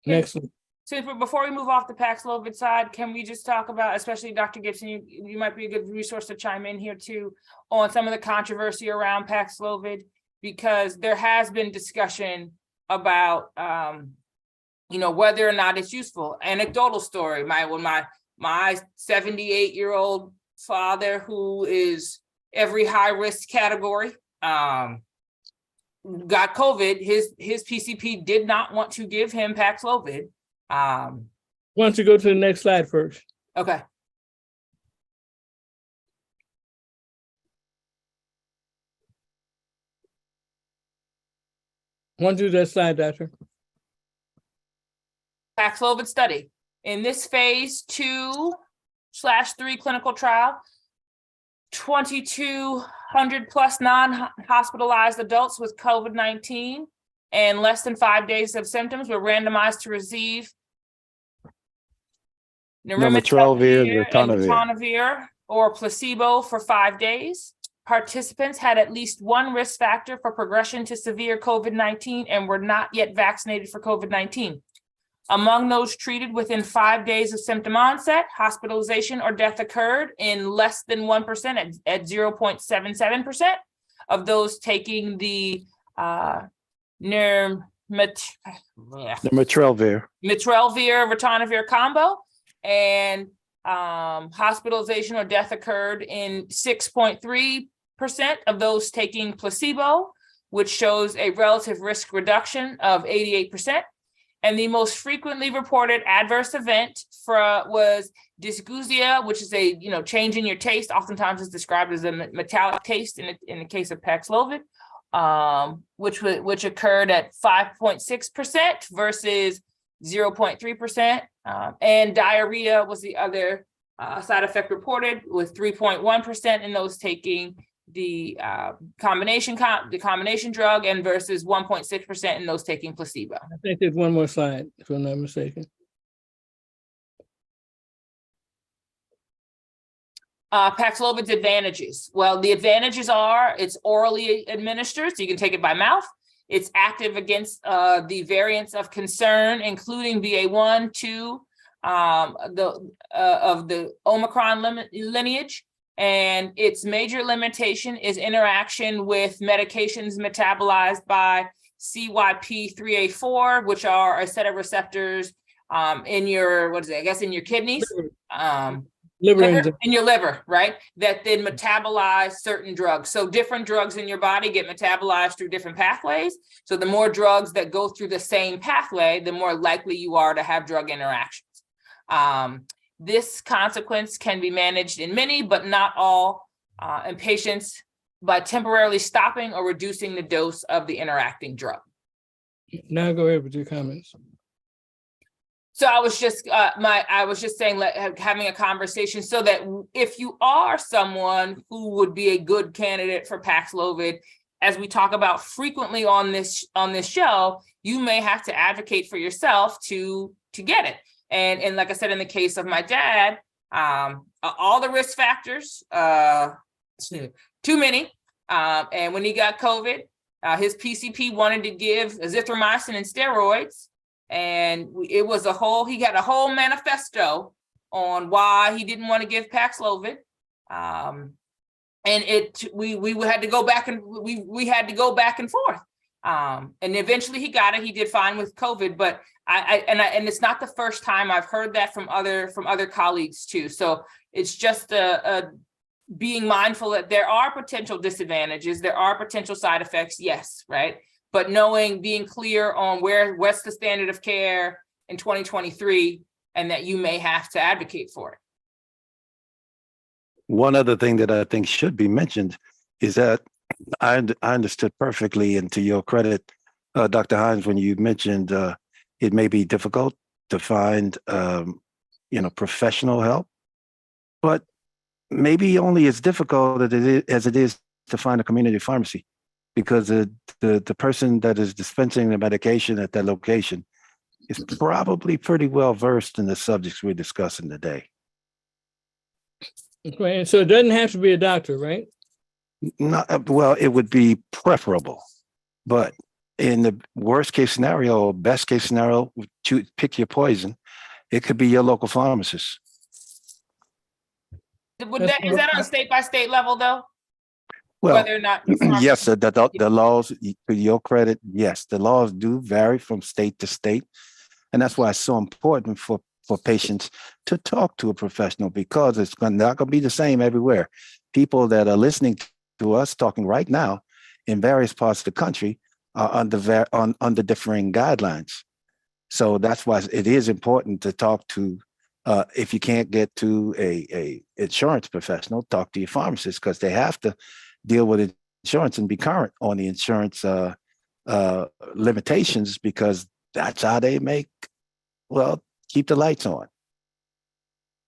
Next one. So before we move off the Paxlovid side, can we just talk about, especially Dr. Gibson, you might be a good resource to chime in here too, on some of the controversy around Paxlovid, because there has been discussion about, whether or not it's useful. Anecdotal story, my 78-year-old father, who is every high risk category, got COVID. His PCP did not want to give him Paxlovid. Why don't you go to the next slide first? Okay. Why don't you do that slide, Doctor? Paxlovid study. In this phase 2/3 clinical trial, 2,200 plus non-hospitalized adults with COVID-19 and less than 5 days of symptoms were randomized to receive Nirmatrelvir, and ritonavir or placebo for 5 days. Participants had at least one risk factor for progression to severe COVID-19 and were not yet vaccinated for COVID-19. Among those treated within 5 days of symptom onset, hospitalization or death occurred in less than 1% at 0.77% of those taking the Nirmatrelvir. ritonavir combo, and hospitalization or death occurred in 6.3% of those taking placebo, which shows a relative risk reduction of 88%. And the most frequently reported adverse event was dysgeusia, which is a change in your taste. Oftentimes is described as a metallic taste in the case of Paxlovid, which occurred at 5.6% versus 0.3%. And diarrhea was the other side effect reported, with 3.1% in those taking the combination drug and versus 1.6% in those taking placebo. I think there's one more slide, if I'm not mistaken. Paxlovid's advantages. Well, the advantages are it's orally administered, so you can take it by mouth. It's active against the variants of concern, including BA1, 2, of the Omicron lineage. And its major limitation is interaction with medications metabolized by CYP3A4, which are a set of receptors in your, in your kidneys. Liver In your liver, right? That then metabolize certain drugs. So different drugs in your body get metabolized through different pathways. So the more drugs that go through the same pathway, the more likely you are to have drug interactions. This consequence can be managed in many, but not all, in patients by temporarily stopping or reducing the dose of the interacting drug. Now go ahead with your comments. So I was just saying, having a conversation so that if you are someone who would be a good candidate for Paxlovid, as we talk about frequently on this show, you may have to advocate for yourself to get it. And like I said, in the case of my dad, all the risk factors, too many. And when he got COVID, his PCP wanted to give azithromycin and steroids. And it was he had a whole manifesto on why he didn't want to give Paxlovid. And we had to go back and we had to go back and forth. And eventually he got it. He did fine with COVID, but and it's not the first time I've heard that from other colleagues too. So it's just being mindful that there are potential disadvantages, there are potential side effects, yes, right? But being clear on what's the standard of care in 2023, and that you may have to advocate for it. One other thing that I think should be mentioned is that I understood perfectly, and to your credit, Dr. Hines, when you mentioned it may be difficult to find professional help, but maybe only as difficult as it is to find a community pharmacy, because the person that is dispensing the medication at that location is probably pretty well versed in the subjects we're discussing today. Okay, so it doesn't have to be a doctor, right? Well, it would be preferable, but in the worst case scenario, or best case scenario, pick your poison. It could be your local pharmacist. Is that on a state by state level though? Well, whether or not yes, the laws, to your credit, yes, the laws do vary from state to state. And that's why it's so important for patients to talk to a professional, because it's not going to be the same everywhere. People that are listening to us talking right now in various parts of the country are under differing guidelines. So that's why it is important to talk to, if you can't get to a insurance professional, talk to your pharmacist, because they have to deal with insurance and be current on the insurance limitations, because that's how they make, keep the lights on.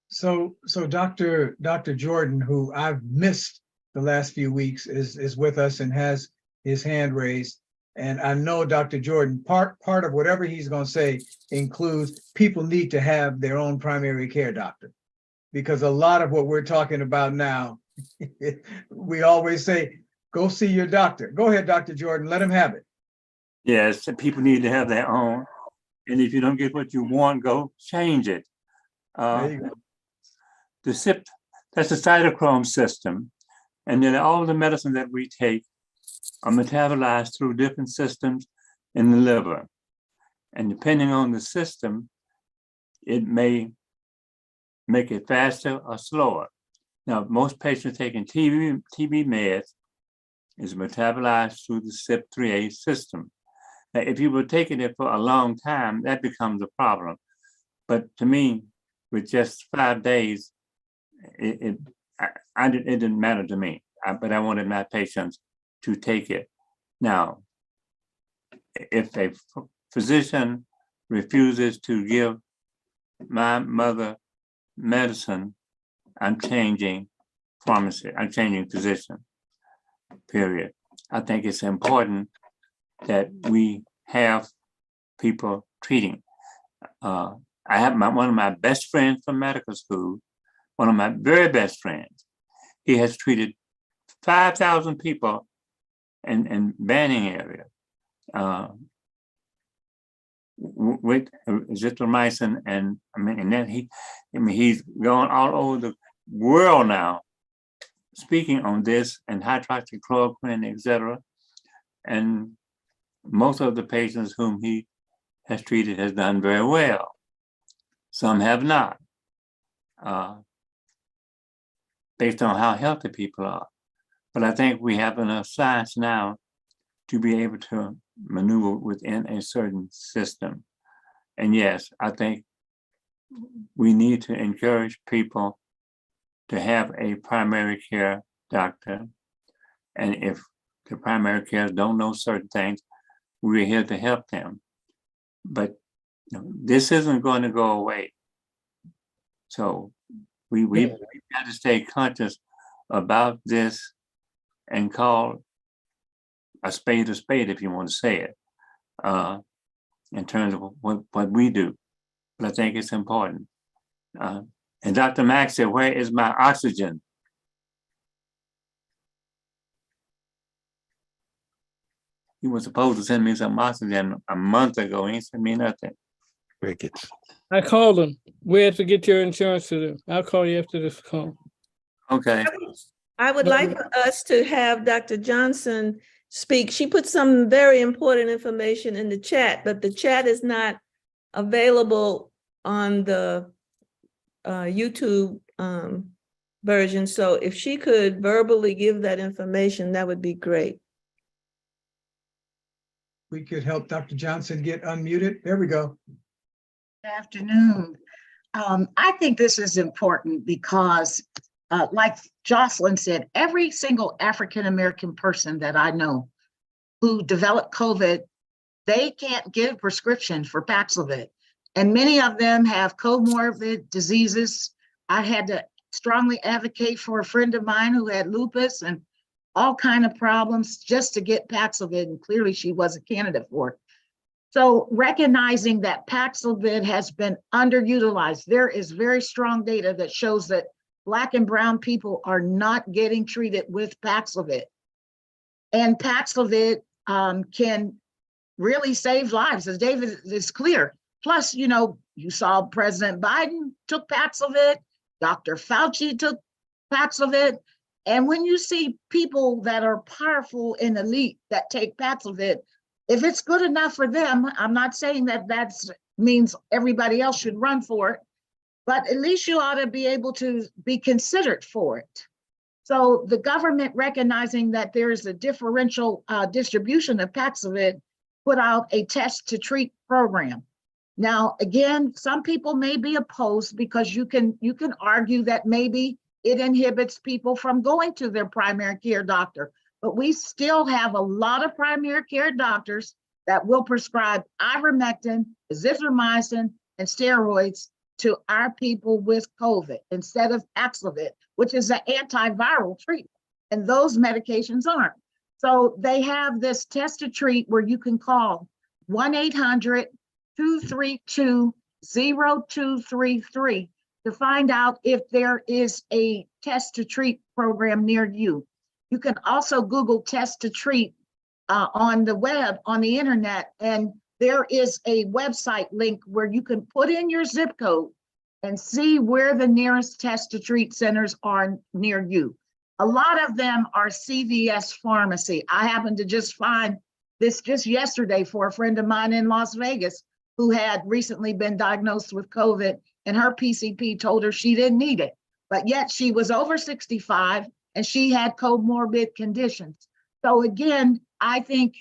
So Dr. Jordan, who I've missed the last few weeks, is with us and has his hand raised. And I know Dr. Jordan, part of whatever he's going to say includes people need to have their own primary care doctor. Because a lot of what we're talking about now, we always say, go see your doctor. Go ahead, Dr. Jordan, let him have it. Yes, people need to have their own. And if you don't get what you want, go change it. There you go. The CYP, that's the cytochrome system. And then all the medicine that we take are metabolized through different systems in the liver. And depending on the system, it may make it faster or slower. Now, most patients taking TB meds is metabolized through the CYP3A system. Now, if you were taking it for a long time, that becomes a problem. But to me, with just 5 days, it didn't matter to me. But I wanted my patients to take it. Now, if a physician refuses to give my mother medicine, I'm changing pharmacy, I'm changing physician, period. I think it's important that we have people treating. I have one of my best friends from medical school, one of my very best friends. He has treated 5,000 people in Banning area with azithromycin, and then he's gone all over the world now, speaking on this and hydroxychloroquine, etc. And most of the patients whom he has treated has done very well. Some have not, based on how healthy people are. But I think we have enough science now to be able to maneuver within a certain system. And yes, I think we need to encourage people to have a primary care doctor. And if the primary care don't know certain things, we're here to help them. But this isn't going to go away. So we've got to stay conscious about this and call a spade, if you want to say it, in terms of what we do. But I think it's important. And Dr. Mack said, where is my oxygen? He was supposed to send me some oxygen a month ago. He sent me nothing. Crickets. I called them. We have to get your insurance to them. I'll call you after this call. Okay. I would like for us to have Dr. Johnson speak. She put some very important information in the chat, but the chat is not available on the YouTube version. So if she could verbally give that information, that would be great. We could help Dr. Johnson get unmuted. There we go. Good afternoon. I think this is important because, like Jocelyn said, every single African-American person that I know who developed COVID, they can't get a prescription for Paxlovid. And many of them have comorbid diseases. I had to strongly advocate for a friend of mine who had lupus and all kinds of problems just to get Paxlovid, and clearly she was a candidate for it. So recognizing that Paxlovid has been underutilized, there is very strong data that shows that Black and brown people are not getting treated with Paxlovid. And Paxlovid can really save lives, as David is clear. Plus, you know, you saw President Biden took Paxlovid, Dr. Fauci took Paxlovid. And when you see people that are powerful and elite that take Paxlovid, if it's good enough for them, I'm not saying that that means everybody else should run for it, but at least you ought to be able to be considered for it. So the government, recognizing that there is a differential distribution of Paxlovid, put out a test to treat program. Now, again, some people may be opposed because you can argue that maybe it inhibits people from going to their primary care doctor. But we still have a lot of primary care doctors that will prescribe ivermectin, azithromycin, and steroids to our people with COVID instead of Paxlovid, which is an antiviral treatment. And those medications aren't. So they have this test to treat where you can call 1-800-232-0233 to find out if there is a test to treat program near you. You can also Google test to treat on the web, on the internet, and there is a website link where you can put in your zip code and see where the nearest test to treat centers are near you. A lot of them are CVS Pharmacy. I happened to just find this just yesterday for a friend of mine in Las Vegas who had recently been diagnosed with COVID, and her PCP told her she didn't need it, but yet she was over 65 and she had comorbid conditions. So again, I think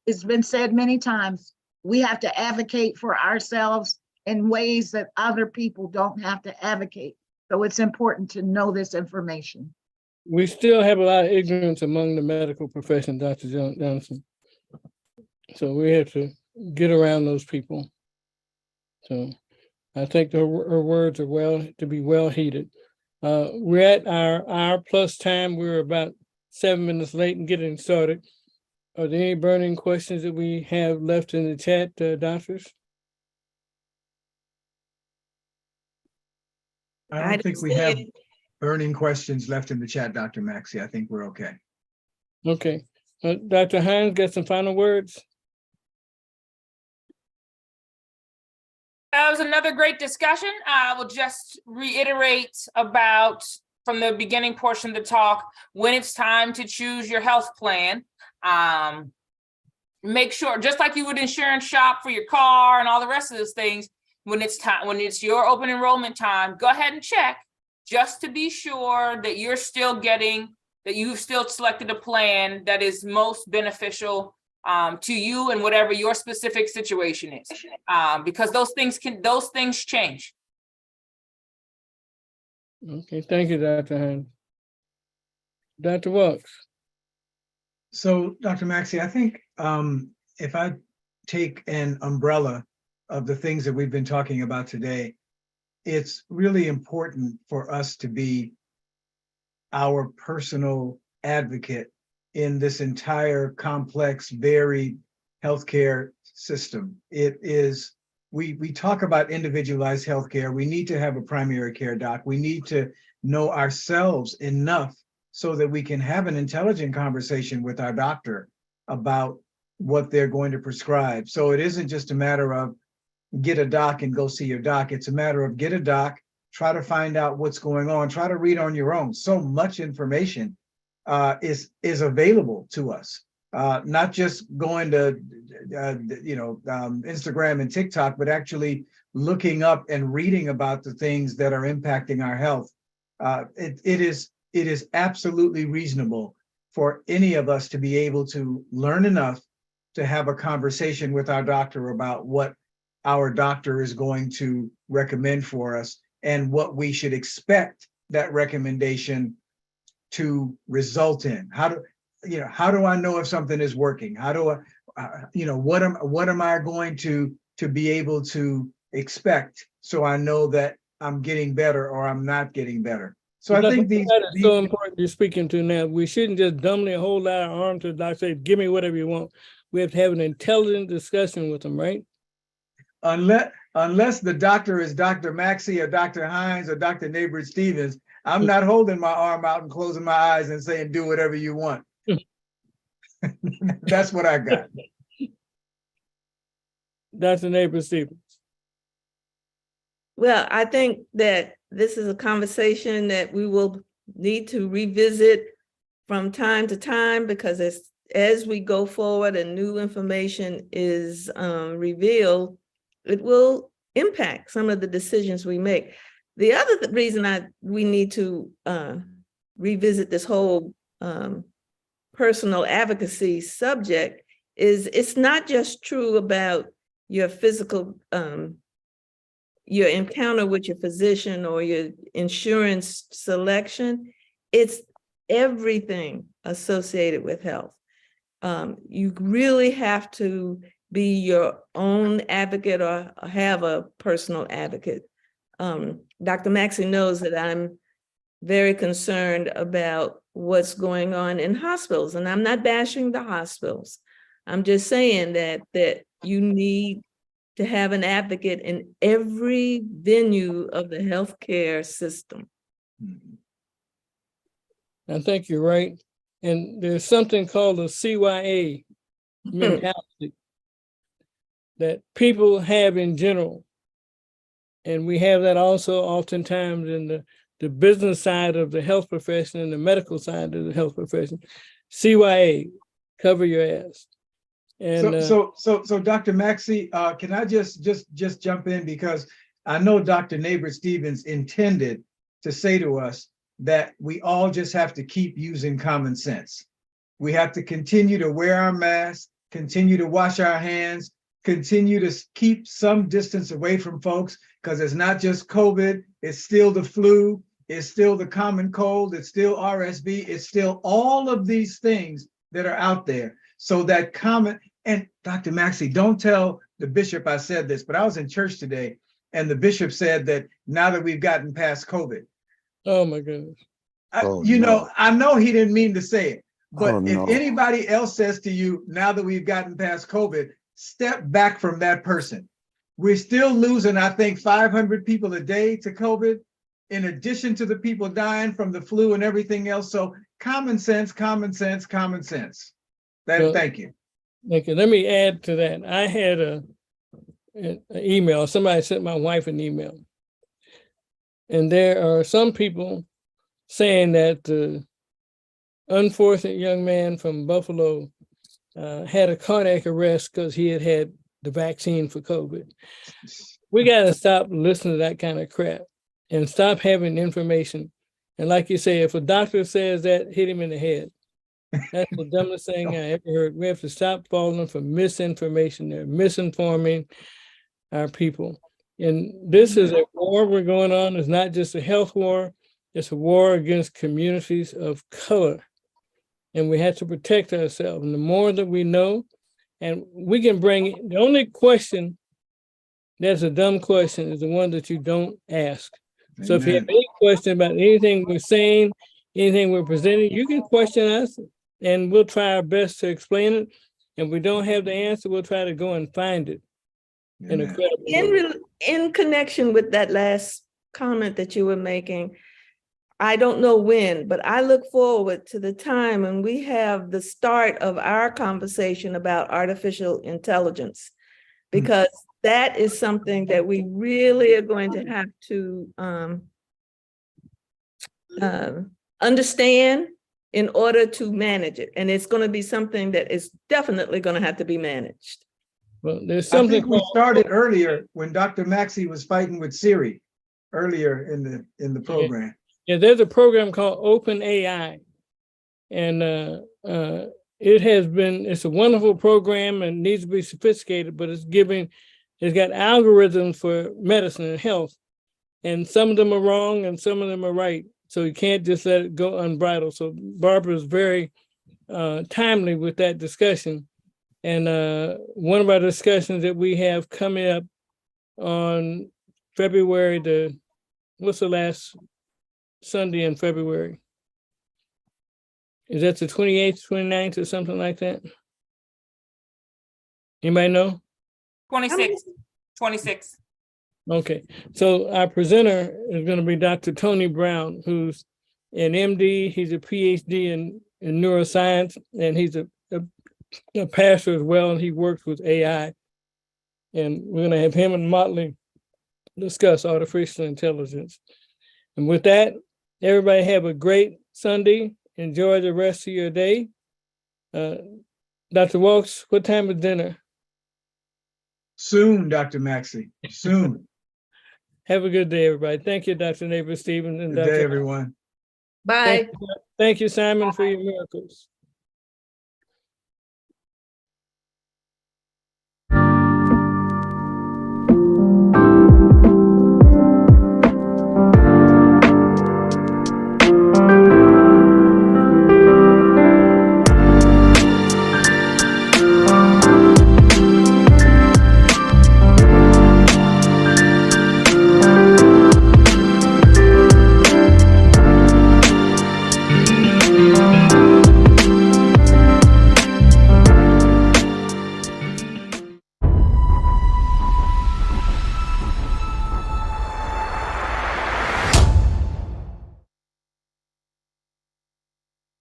it's been said many times, we have to advocate for ourselves in ways that other people don't have to advocate. So it's important to know this information. We still have a lot of ignorance among the medical profession, Dr. Johnson. So we have to get around those people. So I think her words are to be well heeded. We're at our hour plus time. We're about 7 minutes late in getting started. Are there any burning questions that we have left in the chat, doctors? I don't think we have burning questions left in the chat, Dr. Maxey. I think we're okay. Okay. Dr. Hines, got some final words? That was another great discussion. I will just reiterate about from the beginning portion of the talk, when it's time to choose your health plan, make sure, just like you would insurance shop for your car and all the rest of those things, when it's time, when it's your open enrollment time, go ahead and check just to be sure that you're still getting, that you've still selected a plan that is most beneficial to you and whatever your specific situation is, because those things change. Okay, thank you, Dr. Hines. Dr. Wilkes. So, Dr. Maxey, I think if I take an umbrella of the things that we've been talking about today, it's really important for us to be our personal advocate in this entire complex, varied healthcare system. It is, we talk about individualized healthcare. We need to have a primary care doc. We need to know ourselves enough so that we can have an intelligent conversation with our doctor about what they're going to prescribe. So it isn't just a matter of get a doc and go see your doc. It's a matter of get a doc, try to find out what's going on, try to read on your own. So much information is available to us, not just going to Instagram and TikTok, but actually looking up and reading about the things that are impacting our health. It is absolutely reasonable for any of us to be able to learn enough to have a conversation with our doctor about what our doctor is going to recommend for us and what we should expect that recommendation to result in. How do I know if something is working? How do I, what am I going to be able to expect so I know that I'm getting better or I'm not getting better? So I think that is so important you're speaking to now. We shouldn't just dumbly hold out our arm to the doctor, say, give me whatever you want. We have to have an intelligent discussion with them, right? Unless the doctor is Dr. Maxey or Dr. Hines or Dr. Neighbor Stevens, I'm not holding my arm out and closing my eyes and saying, do whatever you want. That's what I got. Dr. Neighbor Stevens. Well, I think that this is a conversation that we will need to revisit from time to time, because as we go forward and new information is revealed, it will impact some of the decisions we make. The other reason we need to revisit this whole personal advocacy subject is it's not just true about your physical, your encounter with your physician or your insurance selection. It's everything associated with health. You really have to be your own advocate or have a personal advocate. Dr. Maxey knows that I'm very concerned about what's going on in hospitals, and I'm not bashing the hospitals. I'm just saying that you need to have an advocate in every venue of the healthcare system. I think you're right. And there's something called a CYA mentality that people have in general. And we have that also oftentimes in the business side of the health profession and the medical side of the health profession. CYA, cover your ass. And So Dr. Maxey, can I just jump in, because I know Dr. Neighbor-Stevens intended to say to us that we all just have to keep using common sense. We have to continue to wear our masks, continue to wash our hands, continue to keep some distance away from folks, because it's not just COVID, it's still the flu, it's still the common cold, it's still RSV, it's still all of these things that are out there. So that common, and Dr. Maxey, don't tell the bishop I said this, but I was in church today and the bishop said that now that we've gotten past COVID. oh my goodness. I know he didn't mean to say it, but Oh, if no. anybody else says to you, now that we've gotten past COVID, step back from that person. We're still losing, I think, 500 people a day to COVID, in addition to the people dying from the flu and everything else. So common sense, common sense, common sense. Well, Thank you. Okay, let me add to that. I had an email, somebody sent my wife an email. And there are some people saying that the unfortunate young man from Buffalo had a cardiac arrest because he had had the vaccine for COVID. We got to stop listening to that kind of crap and stop having information. And like you say, if a doctor says that, hit him in the head. That's the dumbest thing I ever heard. We have to stop falling for misinformation. They're misinforming our people. And this is a war we're going on. It's not just a health war. It's a war against communities of color. And we have to protect ourselves. And the more that we know, and we can bring, the only question that's a dumb question is the one that you don't ask. So if you have any question about anything we're saying, anything we're presenting, you can question us and we'll try our best to explain it. If we don't have the answer, we'll try to go and find it in a credible way. In connection with that last comment that you were making, I don't know when, but I look forward to the time when we have the start of our conversation about artificial intelligence, because that is something that we really are going to have to understand in order to manage it. And it's going to be something that is definitely going to have to be managed. Well, there's I something think we started earlier when Dr. Maxey was fighting with Siri earlier in the program. Yeah, there's a program called OpenAI, and it's a wonderful program and needs to be sophisticated, but it's got algorithms for medicine and health, and some of them are wrong and some of them are right. So you can't just let it go unbridled. So Barbara is very timely with that discussion. And one of our discussions that we have coming up on February what's the last Sunday in February? Is that the 28th, 29th or something like that? Anybody know? 26. Okay, so our presenter is going to be Dr. Tony Brown, who's an MD. He's a PhD in neuroscience, and he's a pastor as well, and he works with AI. And we're going to have him and Motley discuss artificial intelligence. And with that, everybody have a great Sunday. Enjoy the rest of your day. Dr. Walks, what time is dinner? Soon, Dr. Maxey, soon. Have a good day, everybody. Thank you, Dr. Neighbor-Stevens. And Good day, everyone. Bye. Thank you, Simon, for your miracles.